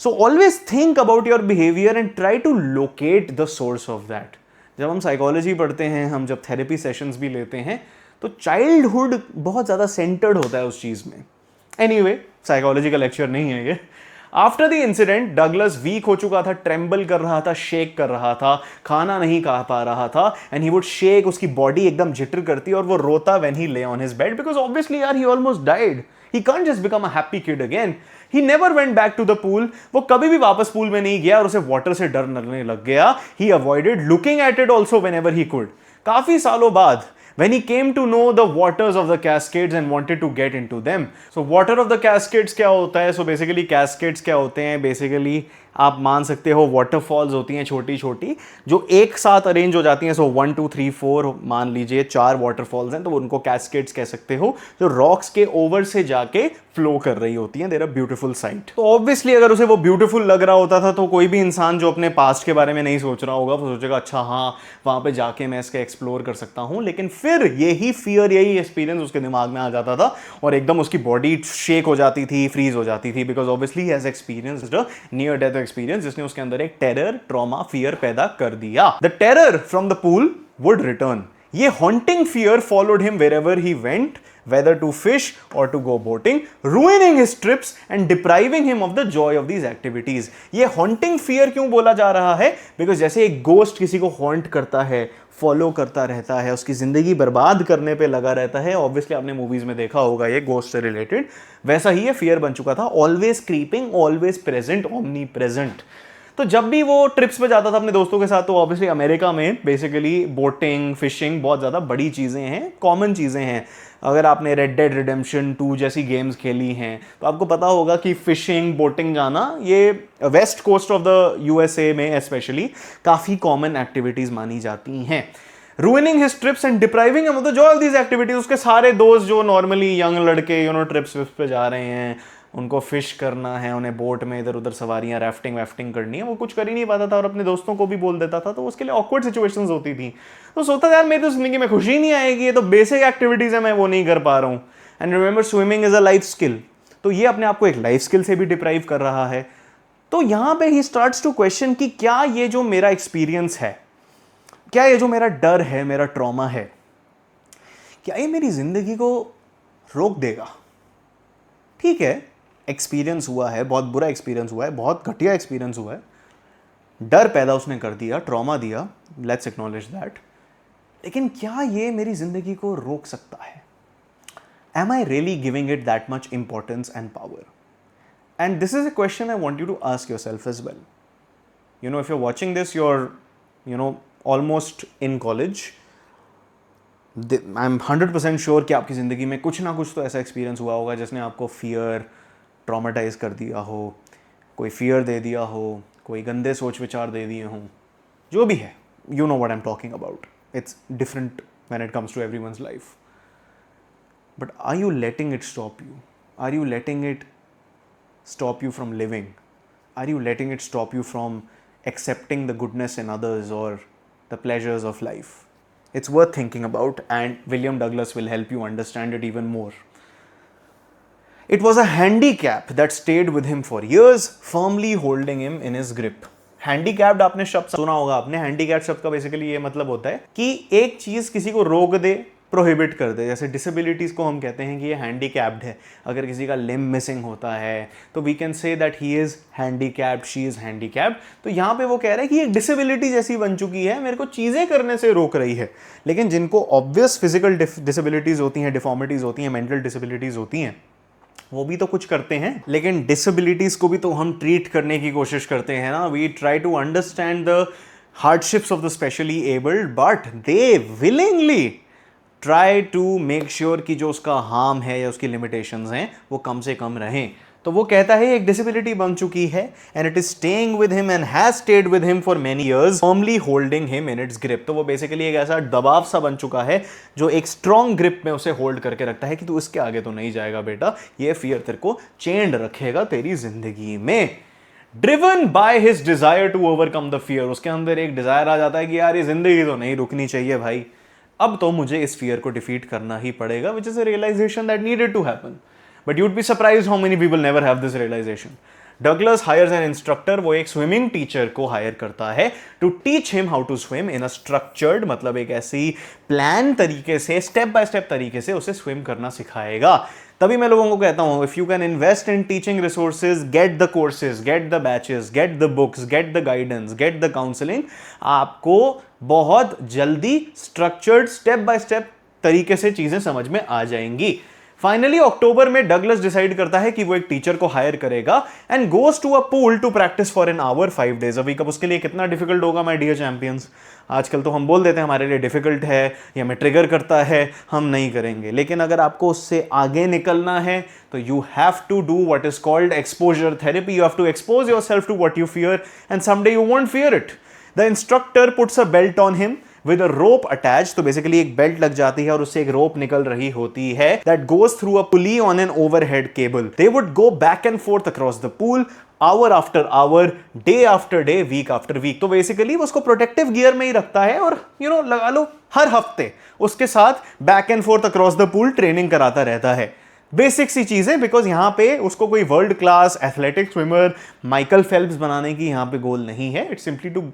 So always think about your behavior and try to locate the source of that. जब हम psychology पढ़ते हैं, हम जब therapy sessions भी लेते हैं, तो चाइल्डहुड बहुत ज़्यादा सेंटर्ड होता है उस चीज़ में. एनीवे, साइकोलॉजी का लेक्चर नहीं है ये. After the incident Douglas weak हो चुका था, ट्रेम्बल कर रहा था, शेक कर रहा था, खाना नहीं खा पा रहा था. एंड ही वुड शेक, उसकी बॉडी एकदम जिटर करती और वो रोता when he lay on his bed because obviously यार he almost died. He can't just become a happy kid again. He never went back to the pool. वो कभी भी वापस पूल में नहीं गया और उसे वाटर से डर लगने लग गया. He avoided looking at it also whenever he could. काफी सालों बाद when he came to know the waters of the cascades and wanted to get into them. So water of the cascades क्या होता है? So basically cascades क्या होते हैं? Basically आप मान सकते हो waterfalls होती हैं छोटी छोटी, जो एक साथ अरेंज हो जाती हैं. So 1 2 3 4 मान लीजिए 4 waterfalls हैं, तो उनको cascades कह सकते हो, जो rocks के ओवर से जाके फ्लो कर रही होती हैं, देयर अ ब्यूटीफुल साइट। तो ऑब्वियसली अगर उसे वो ब्यूटीफुल लग रहा होता था तो कोई भी इंसान जो अपने पास्ट के बारे में नहीं सोच रहा होगा वो सोचेगा अच्छा हाँ वहां पे जाके मैं इसका एक्सप्लोर कर सकता हूं। लेकिन फिर यही फियर, यही एक्सपीरियंस उसके दिमाग में आ जाता था और एकदम उसकी बॉडी शेक हो जाती थी, फ्रीज हो जाती थी, because obviously has experienced a near death experience जिसने उसके अंदर एक टेरर, ट्रॉमा, फियर पैदा कर दिया। The terror from the pool would return. ये haunting fear followed him wherever he went, whether to fish or to go boating, ruining his trips and depriving him of the joy of these activities. ये haunting fear क्यों बोला जा रहा है? Because जैसे एक ghost किसी को haunt करता है, फॉलो करता रहता है, उसकी जिंदगी बर्बाद करने पे लगा रहता है, ऑब्वियसली आपने मूवीज में देखा होगा ये गोस्ट से रिलेटेड, वैसा ही ये फियर बन चुका था। Always creeping, always present, omni present. तो जब भी वो ट्रिप्स पे जाता था अपने दोस्तों के साथ, तो ऑब्वियसली अमेरिका में बेसिकली बोटिंग, फिशिंग बहुत ज़्यादा बड़ी चीज़ें हैं, कॉमन चीज़ें हैं। अगर आपने रेड डेड रिडेम्पशन 2 जैसी गेम्स खेली हैं तो आपको पता होगा कि फिशिंग, बोटिंग जाना ये west coast of the USA में स्पेशली काफ़ी कॉमन एक्टिविटीज़ मानी जाती हैं। Ruining his trips and depriving him of the joy of these activities. उसके सारे दोस्त जो नॉर्मली यंग लड़के ट्रिप्स पे जा रहे हैं, उनको फिश करना है, उन्हें बोट में इधर उधर सवारियां, राफ्टिंग वाफ्टिंग करनी है, वो कुछ कर ही नहीं पाता था और अपने दोस्तों को भी बोल देता था, तो उसके लिए ऑकवर्ड सिचुएशंस होती थी। तो सोचता यार मेरी तो जिंदगी में खुशी नहीं आएगी, ये तो बेसिक एक्टिविटीज है, मैं वो नहीं कर पा रहा हूँ। And remember swimming is a life skill. तो ये अपने आप को एक लाइफ स्किल से भी डिप्राइव कर रहा है। तो यहां पे ही स्टार्ट्स टू क्वेश्चन कि क्या ये जो मेरा एक्सपीरियंस है, क्या ये जो मेरा डर है, मेरा ट्रॉमा है, क्या ये मेरी जिंदगी को रोक देगा? ठीक है, एक्सपीरियंस हुआ है, बहुत बुरा एक्सपीरियंस हुआ है, बहुत घटिया एक्सपीरियंस हुआ है, डर पैदा उसने कर दिया, ट्रॉमा दिया, लेट्स एक्नॉलेज दैट। लेकिन क्या ये मेरी जिंदगी को रोक सकता है? Am I really giving it that much importance and power? And this is a question I want you to ask yourself as well. If you're watching this, you're almost in college. I'm 100% sure कि आपकी ज़िंदगी में कुछ ना कुछ तो ऐसा experience हुआ होगा जिसने आपको फियर, ट्रॉमेटाइज कर दिया हो, कोई फियर दे दिया हो, कोई गंदे सोच विचार दे दिए हों, जो भी है, you know what I'm talking about. It's different when it comes to everyone's life. But are you letting it stop you? Are you letting it stop you from living? Are you letting it stop you from accepting the goodness in others or the pleasures of life? It's worth thinking about, and William Douglas will help you understand it even more. It was a handicap that stayed with him for years, firmly holding him in his grip. Handicapped आपने शब्द सुना होगा आपने। handicapped शब्द का basically ये मतलब होता है कि एक चीज किसी को रोक दे, प्रोहिबिट कर दे। जैसे डिसेबिलिटीज को हम कहते हैं कि ये हैंडीकैप्ड है। अगर किसी का लिम्ब मिसिंग होता है तो we can say that he is handicapped, she is handicapped. तो यहाँ पे वो कह रहा है कि ये डिसेबिलिटी जैसी बन चुकी है, मेरे को चीज़ें करने से रोक रही है। लेकिन जिनको ऑब्वियस फिजिकल डिसेबिलिटीज होती हैं, डिफॉर्मिटीज होती हैं, मेंटल डिसेबिलिटीज होती हैं, वो भी तो कुछ करते हैं। लेकिन डिसेबिलिटीज को भी तो हम ट्रीट करने की कोशिश करते हैं ना। We try to understand the hardships of the specially abled, but they willingly try to make sure कि जो उसका हार्म है या उसकी लिमिटेशंस हैं वो कम से कम रहें। तो वो कहता है एक डिसेबिलिटी बन चुकी है, and it is staying with him and has stayed with him for many years, firmly holding him in its grip. तो वो बेसिकली एक ऐसा दबाव सा बन चुका है जो एक स्ट्रॉन्ग ग्रिप में उसे होल्ड करके रखता है कि तू इसके आगे तो नहीं जाएगा बेटा, ये फियर तेरे को चेंड रखेगा तेरी जिंदगी में। Driven by his desire to overcome the fear, उसके अंदर एक डिजायर आ जाता है कि यार ये जिंदगी तो नहीं रुकनी चाहिए भाई, अब तो मुझे इस फियर को डिफीट करना ही पड़ेगा, which is a realization that needed to happen. But you'd be surprised how many people never have this realization. Douglas hires an instructor, वो एक स्विमिंग टीचर को हायर करता है to teach him how to swim in a structured, मतलब एक ऐसी plan तरीके से, स्टेप बाय स्टेप तरीके से उसे स्विम करना सिखाएगा। तभी मैं लोगों को कहता हूं, if you can invest in teaching resources, get the courses, get the batches, get the books, get the guidance, get the counselling, आपको बहुत जल्दी स्ट्रक्चर्ड स्टेप बाय स्टेप तरीके से चीजें समझ में आ जाएंगी। फाइनली अक्टूबर में डगलस डिसाइड करता है कि वो एक टीचर को हायर करेगा and goes to a pool to practise for an hour 5 days a week. अब उसके लिए कितना डिफिकल्ट होगा माय डियर चैंपियंस। आजकल तो हम बोल देते हैं हमारे लिए डिफिकल्ट है या हमें ट्रिगर करता है, हम नहीं करेंगे। लेकिन अगर आपको उससे आगे निकलना है तो you have to do what is called exposure therapy. You have to expose yourself to what you fear and someday you won't fear it. The instructor puts a belt on him, with a rope attach, तो basically एक belt लग जाती है और उससे एक रोप निकल रही होती है that goes through a pulley on an overhead cable. They would go back and forth across the pool hour after hour, day after day, week after week. तो बेसिकली वो उसको प्रोटेक्टिव गियर में ही रखता है और लगा लो हर हफ्ते उसके साथ back and forth across the pool training कराता रहता है. बेसिक सी चीजें, बिकॉज यहां पे उसको कोई world class athletic swimmer Michael Phelps बनाने की यहां पे गोल नहीं है. It's simply to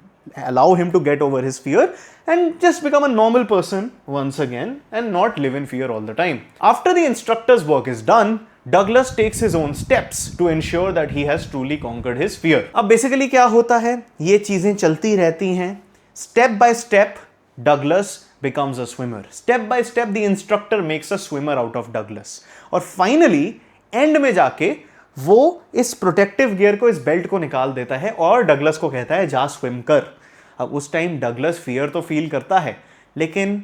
allow him to get over his fear and just become a normal person once again and not live in fear all the time. After the instructor's work is done, Douglas takes his own steps to ensure that he has truly conquered his fear. अब basically क्या होता है, ये चीजें चलती रहती हैं. Step by step, Douglas becomes a swimmer. Step by step, the instructor makes a swimmer out of Douglas. और finally, end में जाके वो इस प्रोटेक्टिव गियर को, इस बेल्ट को निकाल देता है और डगलस को कहता है जा स्विम कर. अब उस टाइम डगलस फियर तो फील करता है, लेकिन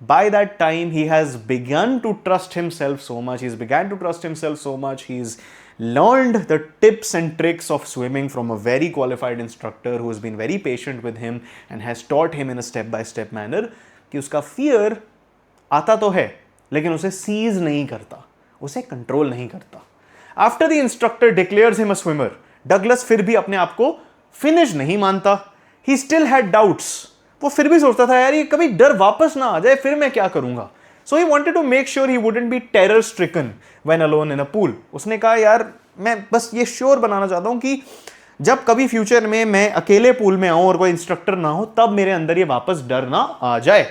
by that time he has begun to trust himself so much, he began to trust himself so much, he is learned the tips and tricks of swimming from a very qualified instructor who has been very patient with him and has taught him in a step by step manner कि उसका fear आता तो है लेकिन उसे seize नहीं करता, उसे कंट्रोल नहीं करता. After the instructor declares him a swimmer, Douglas फिर भी अपने आप को फिनिश नहीं मानता. He still had doubts. वो फिर भी सोचता था यार ये कभी डर वापस ना आ जाए, फिर मैं क्या करूंगा. So he wanted to make sure he wouldn't be terror stricken when alone in a pool. उसने कहा यार मैं बस ये श्योर बनाना चाहता हूं कि जब कभी फ्यूचर में मैं अकेले पूल में आऊं और कोई इंस्ट्रक्टर ना हो तब मेरे अंदर ये वापस डर ना आ जाए.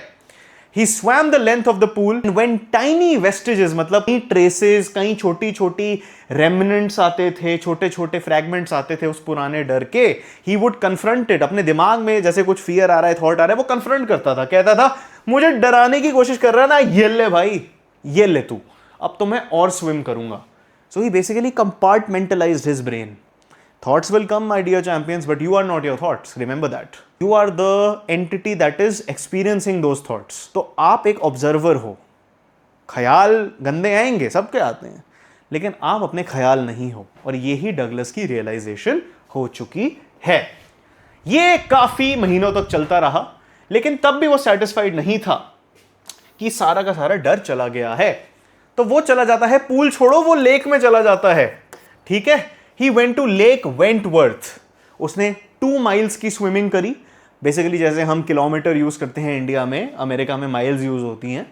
He swam the length of the pool and when tiny vestiges, मतलब कई traces, कई छोटी छोटी remnants आते थे, छोटे छोटे fragments आते थे उस पुराने डर के, he would confront it. अपने दिमाग में जैसे कुछ fear आ रहा है, thought आ रहा है, वो confront करता था, कहता था मुझे डराने की कोशिश कर रहा है ना, ये ले भाई, ये ले तू, अब तो मैं और swim करूंगा. So he basically compartmentalized his brain. Thoughts will come, my dear champions, but you are not your thoughts. Remember that. You are the entity that is experiencing those thoughts. तो आप एक ऑब्जर्वर हो. ख्याल गंदे आएंगे, सबके आते हैं, लेकिन आप अपने ख्याल नहीं हो. और यही डगलस की रियलाइजेशन हो चुकी है. ये काफी महीनों तक चलता रहा, लेकिन तब भी वो सेटिस्फाइड नहीं था कि सारा का सारा डर चला गया है. तो वो चला जाता है, पूल छोड़ो, वो लेक में चला जाता है. ठीक है. He went to Lake Wentworth. उसने 2 miles की स्विमिंग करी. बेसिकली जैसे हम किलोमीटर यूज करते हैं इंडिया में, अमेरिका में माइल्स यूज होती हैं.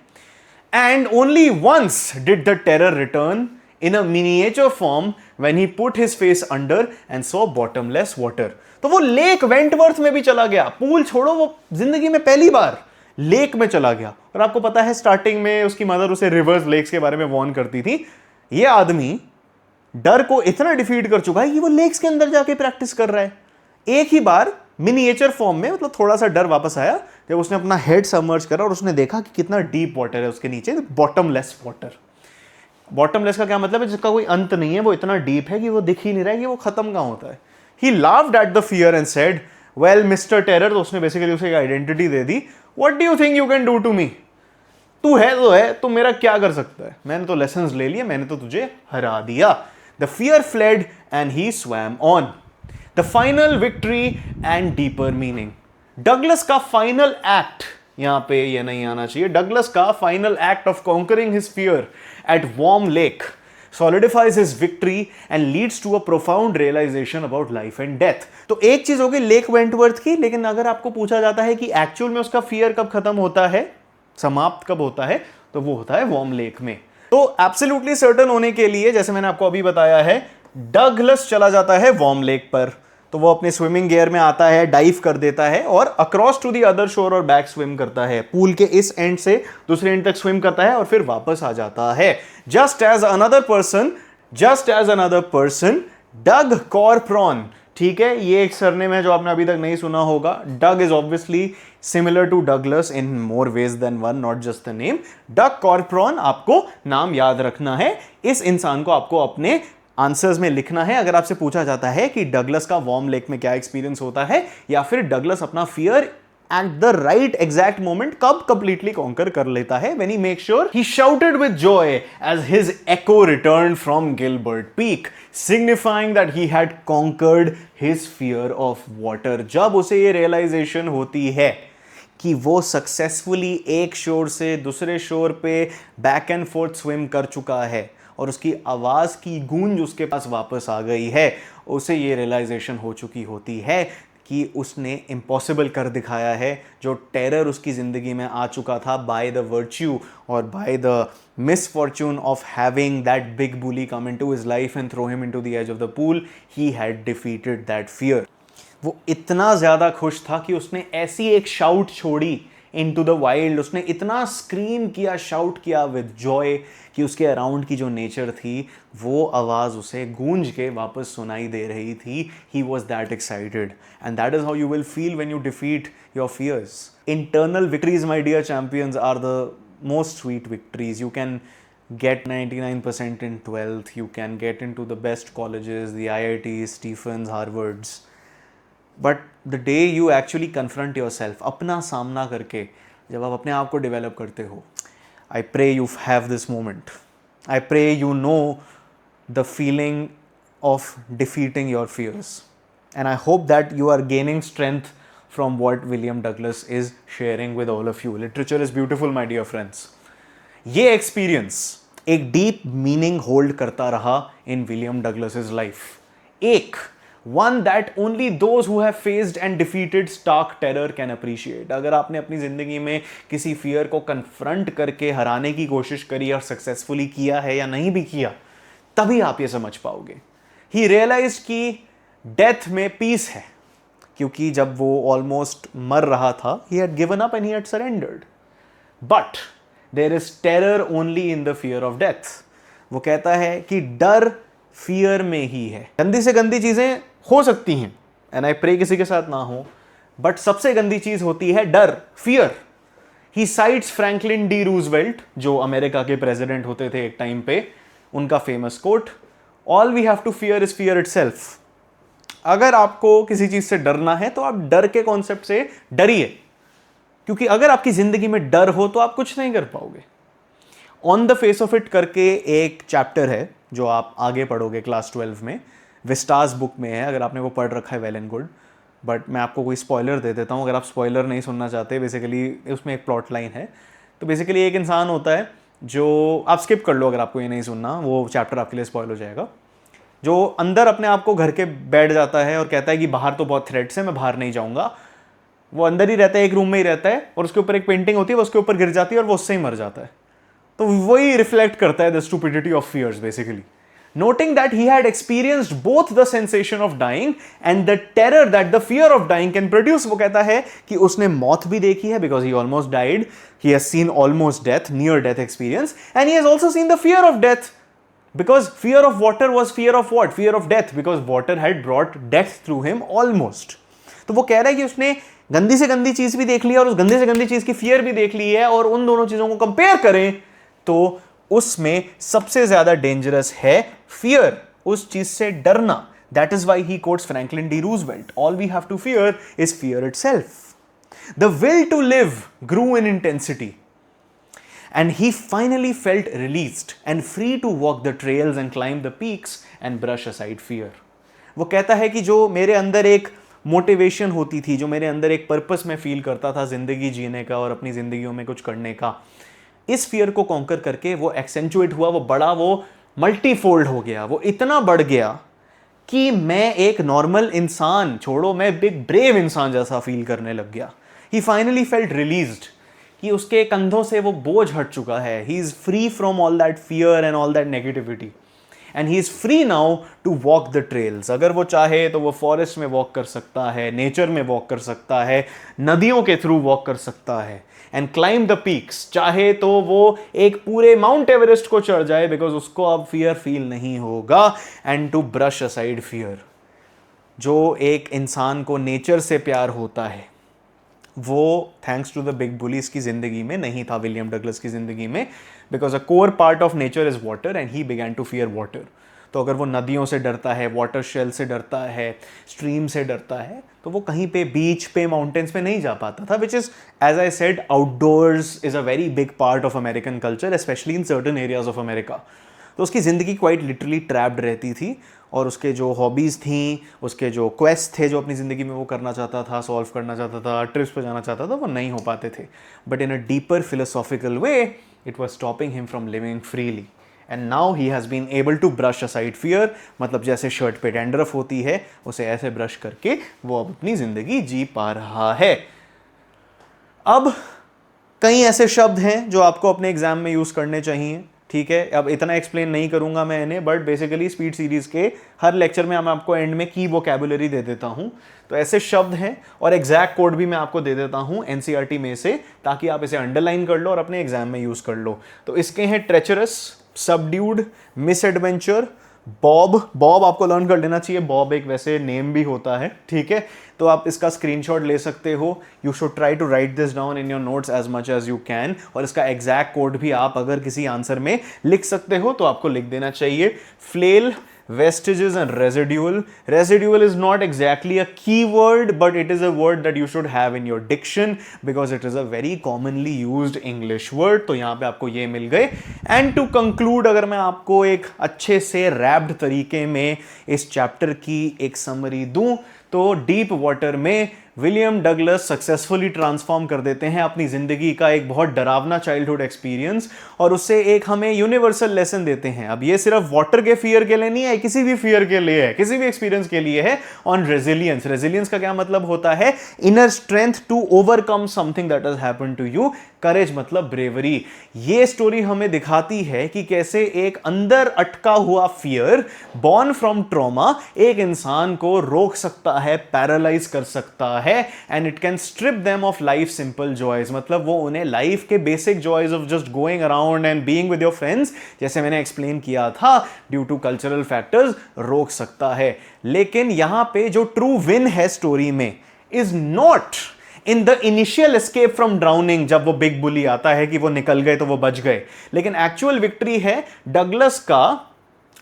And only once did the terror return in a miniature form when he put his face under and saw bottomless water. तो वो लेक वेंटवर्थ में भी चला गया. पूल छोड़ो, वो जिंदगी में पहली बार लेक में चला गया. और आपको पता है स्टार्टिंग में उसकी मदर उसे रिवर्स लेक्स के बारे में वार्न करती थी. ये आदमी डर को इतना डिफीट कर चुका है कि वो लेक्स के अंदर जाके प्रैक्टिस कर रहा है. एक ही बार मिनिएचर फॉर्म में, मतलब थोड़ा सा डर वापस आया जब उसने अपना हेड सबमर्ज करा और उसने देखा कि कितना डीप वाटर है उसके नीचे. Bottomless water. बॉटमलेस का क्या मतलब है? जिसका कोई अंत नहीं है, वो इतना डीप है कि वो दिख ही नहीं रहा है कि वो खत्म कहां होता है. He laughed at the fear and said well mister terror. तो उसने बेसिकली उसे एक आइडेंटिटी दे दी. What do you think you can do to me? तू है तो है, तो मेरा क्या कर सकता है? मैंने तो लेसन्स ले लिए, मैंने तो तुझे हरा दिया. The fear fled and he swam on. The final victory and deeper meaning. Douglas का final act, यहां पे ये नहीं आना चाहिए. Douglas का final act of conquering his fear at Warm Lake solidifies his victory and leads to a profound realization about life and death. तो एक चीज होगी लेक वेंटवर्थ की, लेकिन अगर आपको पूछा जाता है कि एक्चुअल में उसका फियर कब खत्म होता है, समाप्त कब होता है, तो वो होता है वॉर्म लेक में. तो एब्सोल्युटली सर्टन होने के लिए, जैसे मैंने आपको अभी बताया है, डगलस चला जाता है वॉर्म लेक पर. तो वो अपने स्विमिंग गियर में आता है, डाइव कर देता है और अक्रॉस टू द अदर शोर और बैक स्विम करता है. पूल के इस एंड से दूसरे एंड तक स्विम करता है और फिर वापस आ जाता है. जस्ट एज अनदर पर्सन डग कॉर्प्रॉन. ठीक है, ये एक सरनेम है जो आपने अभी तक नहीं सुना होगा. Doug is obviously similar to Douglas in more ways than one, not just the name. Doug Corpron, आपको नाम याद रखना है. इस इंसान को आपको अपने आंसर्स में लिखना है अगर आपसे पूछा जाता है कि डगलस का वॉर्म लेक में क्या एक्सपीरियंस होता है, या फिर डगलस अपना fear at the right exact moment कब completely conquer कर लेता है. when he makes sure he shouted with joy as his echo returned from Gilbert Peak, signifying that he had conquered his fear of water. जब उसे ये realization होती है कि वो सक्सेसफुली एक शोर से दूसरे शोर पे बैक एंड फोर्थ स्विम कर चुका है और उसकी आवाज़ की गूंज उसके पास वापस आ गई है, उसे ये रियलाइजेशन हो चुकी होती है कि उसने इम्पॉसिबल कर दिखाया है जो टेरर उसकी ज़िंदगी में आ चुका था बाय द वर्च्यू और by the misfortune of having that big bully come into his life and throw him into the edge of the pool. He had defeated that fear. वो इतना ज़्यादा खुश था कि उसने ऐसी एक शाउट छोड़ी इनटू द वाइल्ड, उसने इतना स्क्रीम किया, शाउट किया विद जॉय कि उसके अराउंड की जो नेचर थी वो आवाज़ उसे गूंज के वापस सुनाई दे रही थी। He was that excited and that is how you will feel when you defeat your fears. Internal victories my dear champions are the most sweet victories. You can get 99% in 12th, you can get into the best colleges, the IITs, Stephens, Harvards. But the day you actually confront yourself, अपना सामना करके जब आप अपने आप को develop करते हो, I pray you have this moment. I pray you know the feeling of defeating your fears. And I hope that you are gaining strength from what William Douglas is sharing with all of you. Literature is beautiful, my dear friends. ये experience एक deep meaning hold करता रहा इन William डगलस's life. एक one that only those who have faced and defeated stark terror can appreciate. अगर आपने अपनी जिंदगी में किसी फियर को कन्फ्रंट करके हराने की कोशिश करी और सक्सेसफुली किया है या नहीं भी किया, तभी आप ये समझ पाओगे। He realized कि डेथ में पीस है, क्योंकि जब वो ऑलमोस्ट मर रहा था, he had given up and he had surrendered. But there is terror only in the fear of death. वो कहता है कि डर फियर में ही है। गंदी से गंदी चीजें हो सकती हैं, एंड आई प्रे किसी के साथ ना हो, बट सबसे गंदी चीज होती है डर, fear. He cites Franklin D Roosevelt, जो अमेरिका के प्रेसिडेंट होते थे एक टाइम पे, उनका famous quote, all we have to fear is fear itself. अगर आपको किसी चीज से डरना है तो आप डर के कॉन्सेप्ट से डरिए, क्योंकि अगर आपकी जिंदगी में डर हो तो आप कुछ नहीं कर पाओगे। On the face of it करके एक चैप्टर है जो आप आगे पढ़ोगे क्लास 12 में, विस्टास बुक में है, अगर आपने वो पढ़ रखा है वेल एंड गुड, बट मैं आपको कोई स्पॉइलर दे देता हूँ अगर आप स्पॉइलर नहीं सुनना चाहते। बेसिकली उसमें एक प्लॉट लाइन है। तो बेसिकली एक इंसान होता है जो, आप स्किप कर लो अगर आपको ये नहीं सुनना, वो चैप्टर आपके लिए स्पॉइल हो जाएगा, जो अंदर अपने आप को घर के बैठ जाता है और कहता है कि बाहर तो बहुत थ्रेट्स है, मैं बाहर नहीं जाऊँगा। वो अंदर ही रहता है, एक रूम में ही रहता है, और उसके ऊपर एक पेंटिंग होती है, वो उसके ऊपर गिर जाती है और वो उससे ही मर जाता है। तो वही रिफ्लेक्ट करता है the stupidity of fears basically. Noting that he had experienced both the sensation of dying and the terror that the fear of dying can produce, वो कहता है कि उसने मौत भी देखी है, because he almost died, he has seen almost death, near death experience, and he has also seen the fear of death, because fear of water was fear of what? Fear of death, because water had brought death through him almost. तो वो कह रहा है कि उसने गंदी से गंदी चीज भी देख ली और उस गंदी से गंदी चीज की फियर भी देख ली है, और उन दोनों चीजों को कंपेयर करें तो उसमें सबसे ज्यादा डेंजरस है फियर, उस चीज से डरना। That is why he quotes Franklin D Roosevelt, all we have to fear is fear itself. The will to live grew in intensity and he finally felt released and free to walk the trails and climb the peaks and brush aside fear. वो कहता है कि जो मेरे अंदर एक motivation होती थी, जो मेरे अंदर एक पर्पस में फील करता था जिंदगी जीने का और अपनी जिंदगियों में कुछ करने का, इस फियर को कॉन्कर करके वो एक्सेंचुएट हुआ, वो बड़ा, वो मल्टीफोल्ड हो गया, वो इतना बढ़ गया कि मैं एक नॉर्मल इंसान छोड़ो, मैं बिग ब्रेव इंसान जैसा फील करने लग गया। ही फाइनली फेल्ट रिलीज्ड, कि उसके कंधों से वो बोझ हट चुका है। He is free from all that fear and all that negativity, and he is free now to walk the trails. अगर वो चाहे तो वो फॉरेस्ट में वॉक कर सकता है, नेचर में वॉक कर सकता है, नदियों के थ्रू वॉक कर सकता है, एंड क्लाइंब द पीक्स। चाहे तो वो एक पूरे माउंट एवरेस्ट को चढ़ जाए, बिकॉज उसको अब फियर फील नहीं होगा, and to brush aside fear. जो एक इंसान को नेचर से प्यार होता है वो thanks to the big bullies की जिंदगी में नहीं था, विलियम डगलस की जिंदगी में, because a core part of nature is water and he began to fear water. तो अगर वो नदियों से डरता है, वाटर शेल से डरता है, स्ट्रीम से डरता है, तो वो कहीं पे बीच पे, माउंटेन्स पे नहीं जा पाता था, which is, as I said, outdoors is a very big part of American culture, especially in certain areas of America. तो उसकी ज़िंदगी क्वाइट लिटरली ट्रैप्ड रहती थी और उसके जो हॉबीज़ थी, उसके जो क्वेस्ट थे जो अपनी ज़िंदगी में वो करना चाहता था, सॉल्व करना चाहता था, ट्रिप्स पे जाना चाहता था, वो नहीं हो पाते थे. But in a deeper philosophical way it was stopping him from living freely. And now he has been able to brush aside fear. मतलब जैसे शर्ट पे डैंड्रफ होती है उसे ऐसे ब्रश करके वो अब अपनी ज़िंदगी जी पा रहा है. अब कई ऐसे शब्द हैं जो आपको अपने एग्जाम में यूज़ करने चाहिए. ठीक है, अब इतना एक्सप्लेन नहीं करूंगा मैं इन्हें, बट बेसिकली स्पीड सीरीज के हर लेक्चर में मैं आपको एंड में की वोकैबुलरी दे देता हूं. तो ऐसे शब्द हैं और एग्जैक्ट कोड भी मैं आपको दे देता हूं एनसीईआरटी में से, ताकि आप इसे अंडरलाइन कर लो और अपने एग्जाम में यूज कर लो. तो इसके हैं treacherous, subdued, miss adventure, Bob. Bob आपको लर्न कर लेना चाहिए, बॉब एक वैसे नेम भी होता है. ठीक है, तो आप इसका स्क्रीनशॉट ले सकते हो. You should try to write this down in your notes as much as you can. और इसका एग्जैक्ट कोड भी आप अगर किसी आंसर में लिख सकते हो तो आपको लिख देना चाहिए. Flail, vestiges and residual. Residual is not exactly a keyword, but it is a word that you should have in your diction because it is a very commonly used English word. तो यहाँ पे आपको ये मिल गए. And to conclude, अगर मैं आपको एक अच्छे से रैप्ड तरीके में इस चैप्टर की एक समरी दूं तो डीप वाटर में विलियम डगलस सक्सेसफुली ट्रांसफॉर्म कर देते हैं अपनी जिंदगी का एक बहुत डरावना चाइल्डहुड एक्सपीरियंस और उससे एक हमें यूनिवर्सल लेसन देते हैं. अब ये सिर्फ वाटर के फियर के लिए नहीं है, किसी भी फियर के लिए है, किसी भी एक्सपीरियंस के लिए है. On resilience. रेजिलियंस का क्या मतलब होता है? Inner strength to overcome something that has happened to you. Courage मतलब ब्रेवरी. ये स्टोरी हमें दिखाती है कि कैसे एक अंदर अटका हुआ फियर बॉर्न फ्रॉम ट्रॉमा एक इंसान को रोक सकता है, पैरालाइज कर सकता है. And it can strip them of life simple joys. मतलब वो उन्हें लाइफ के basic joys of just going around and being with your friends, जैसे मैंने एक्सप्लेन किया था, ड्यू टू कल्चरल फैक्टर्स रोक सकता है. लेकिन यहां पे जो ट्रू विन है स्टोरी में is not in the initial escape from drowning. जब वो बिग बुली आता है कि वो निकल गए तो वो बच गए, लेकिन एक्चुअल विक्ट्री है डगलस का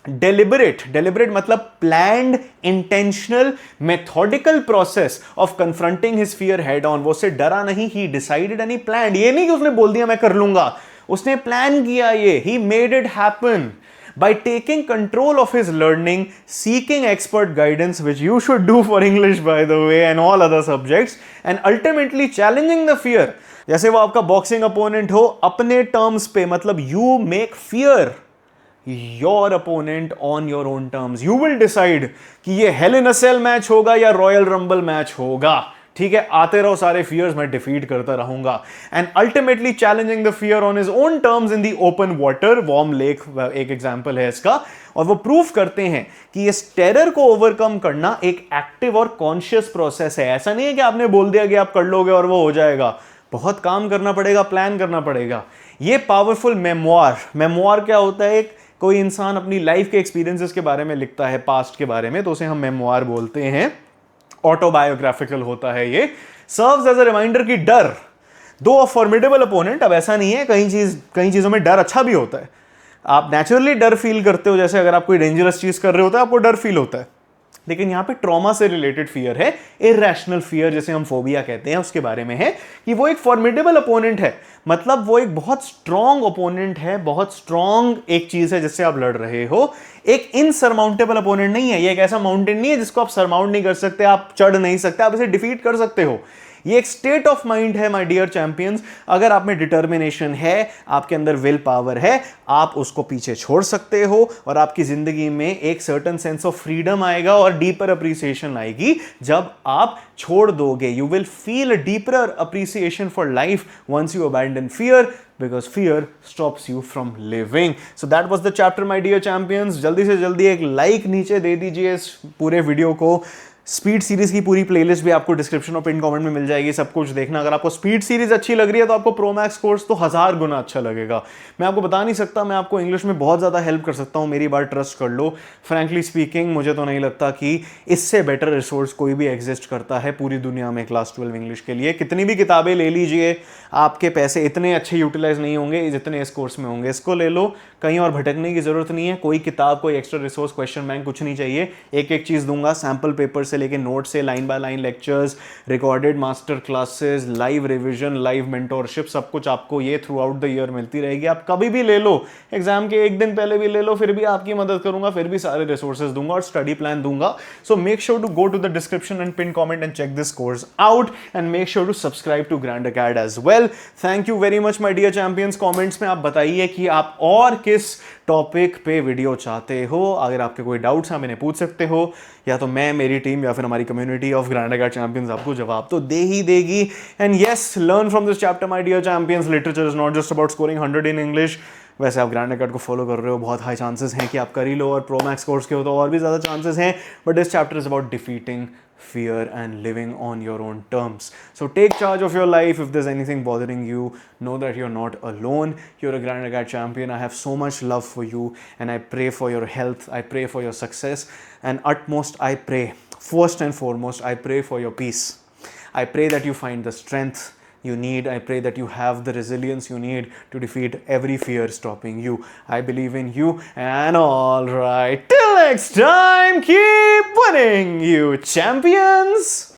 डेलिबरेट मतलब planned, intentional, methodical process of confronting his fear head on. वो उससे डरा नहीं, ही डिसाइडेड एंड ही प्लान्ड. ये नहीं कि उसने बोल दिया मैं कर लूंगा, उसने प्लान किया ये. He made it happen by taking control of his learning, seeking expert guidance, which you should do for English by the way and all other subjects, and ultimately challenging the fear. जैसे वो आपका boxing opponent हो अपने terms पे, मतलब you make fear your opponent on your own terms. You will decide कि ये Hell in a Cell match होगा या रॉयल रंबल मैच होगा. ठीक है, आते रहो सारे फियर्स, मैं डिफीट करता रहूंगा. And ultimately challenging the fear on his own terms in the open water. Warm lake एक एग्जांपल है इसका. और वो प्रूफ करते हैं कि इस टेरर को ओवरकम करना एक एक्टिव और कॉन्शियस प्रोसेस है. ऐसा नहीं है कि आपने बोल दिया कि आप कर लोगे और वो हो जाएगा. बहुत काम करना पड़ेगा, प्लान करना पड़ेगा. ये पावरफुल मेमोर क्या होता है? एक कोई इंसान अपनी लाइफ के एक्सपीरियंसेस के बारे में लिखता है, पास्ट के बारे में, तो उसे हम मेमोर बोलते हैं. ऑटोबायोग्राफिकल होता है ये. सर्व्स एज अ रिमाइंडर की डर दो अ फॉर्मिडेबल अपोनेंट. अब ऐसा नहीं है, कई चीजों में डर अच्छा भी होता है. आप नेचुरली डर फील करते हो, जैसे अगर आप कोई डेंजरस चीज कर रहे होते हैं आपको डर फील होता है. लेकिन यहां पे ट्रॉमा से रिलेटेड फियर है, इरैशनल फियर जिसे हम फोबिया कहते हैं, उसके बारे में है कि वो एक फॉर्मिडेबल अपोनेंट है. मतलब वो एक बहुत स्ट्रॉन्ग ओपोनेंट है, बहुत स्ट्रॉन्ग एक चीज है जिससे आप लड़ रहे हो. एक इनसरमाउंटेबल अपोनेंट नहीं है. ये एक ऐसा माउंटेन नहीं है जिसको आप सरमाउंट नहीं कर सकते, आप चढ़ नहीं सकते, आप इसे डिफीट कर सकते हो. ये एक स्टेट ऑफ माइंड है माय डियर चैंपियंस. अगर आप में डिटर्मिनेशन है, आपके अंदर विल पावर है, आप उसको पीछे छोड़ सकते हो और आपकी जिंदगी में एक सर्टेन सेंस ऑफ फ्रीडम आएगा और डीपर अप्रिसिएशन आएगी जब आप छोड़ दोगे. You will feel a deeper appreciation for life once you abandon fear, because fear stops you from living. So that was the chapter my dear champions. जल्दी से जल्दी एक लाइक नीचे दे दीजिए इस पूरे वीडियो को. स्पीड सीरीज की पूरी प्लेलिस्ट भी आपको डिस्क्रिप्शन और पिन कमेंट में मिल जाएगी. सब कुछ देखना. अगर आपको स्पीड सीरीज अच्छी लग रही है तो आपको प्रो मैक्स कोर्स तो 1000 गुना अच्छा लगेगा. मैं आपको बता नहीं सकता, मैं आपको इंग्लिश में बहुत ज़्यादा हेल्प कर सकता हूँ. मेरी बात ट्रस्ट कर लो. फ्रैंकली स्पीकिंग मुझे तो नहीं लगता कि इससे बेटर रिसोर्स कोई भी एग्जिस्ट करता है पूरी दुनिया में क्लास 12 इंग्लिश के लिए. कितनी भी किताबें ले लीजिए, आपके पैसे इतने अच्छे यूटिलाइज नहीं होंगे जितने इस कोर्स में होंगे. इसको ले लो, कहीं और भटकने की जरूरत नहीं है, कोई किताब, कोई एक्स्ट्रा रिसोर्स, क्वेश्चन बैंक कुछ नहीं चाहिए। एक एक चीज दूंगा, सैंपल पेपर से लेके नोट से, line by line lectures, recorded master classes, live revision, live mentorship, सब कुछ आपको ये थ्रू आउट द ईयर मिलती रहेगी। आप कभी भी ले लो, एग्जाम के एक दिन पहले भी ले लो, फिर भी आपकी मदद करूंगा, फिर भी सारे रिसोर्सेज दूंगा और स्टडी प्लान दूंगा। So make sure to go to the description and pin comment and check this course out and make sure to subscribe to Grand Acad as well. Thank you very much my dear champions. Comments में आप बताइए कि आप और किस topic पे video चाहते हो। अगर आपके कोई डाउट्स हैं, आप इन्हें पूछ सकते हो, या तो मैं, मेरी टीम या फिर हमारी community of Grand Acad champions आपको जवाब तो दे ही देगी। And yes, learn from this chapter my dear champions. Literature is not just about scoring 100 in English. वैसे आप ग्रैंड अकेड को फॉलो कर रहे हो, बहुत हाई चांसेस हैं कि आप कर ही लो, और प्रो मैक्स कोर्स के हो तो और भी ज़्यादा चांसेस हैं। But this chapter is about defeating fear and living on your own terms. So take charge of your life. If there's anything bothering you, know that you're not alone. You're a Grand Agat champion. I have so much love for you, and I pray for your health. I pray for your success, and utmost I pray, first and foremost, I pray for your peace. I pray that you find the strength you need. I pray that you have the resilience you need to defeat every fear stopping you. I believe in you, and all right, till next time, keep winning, you champions.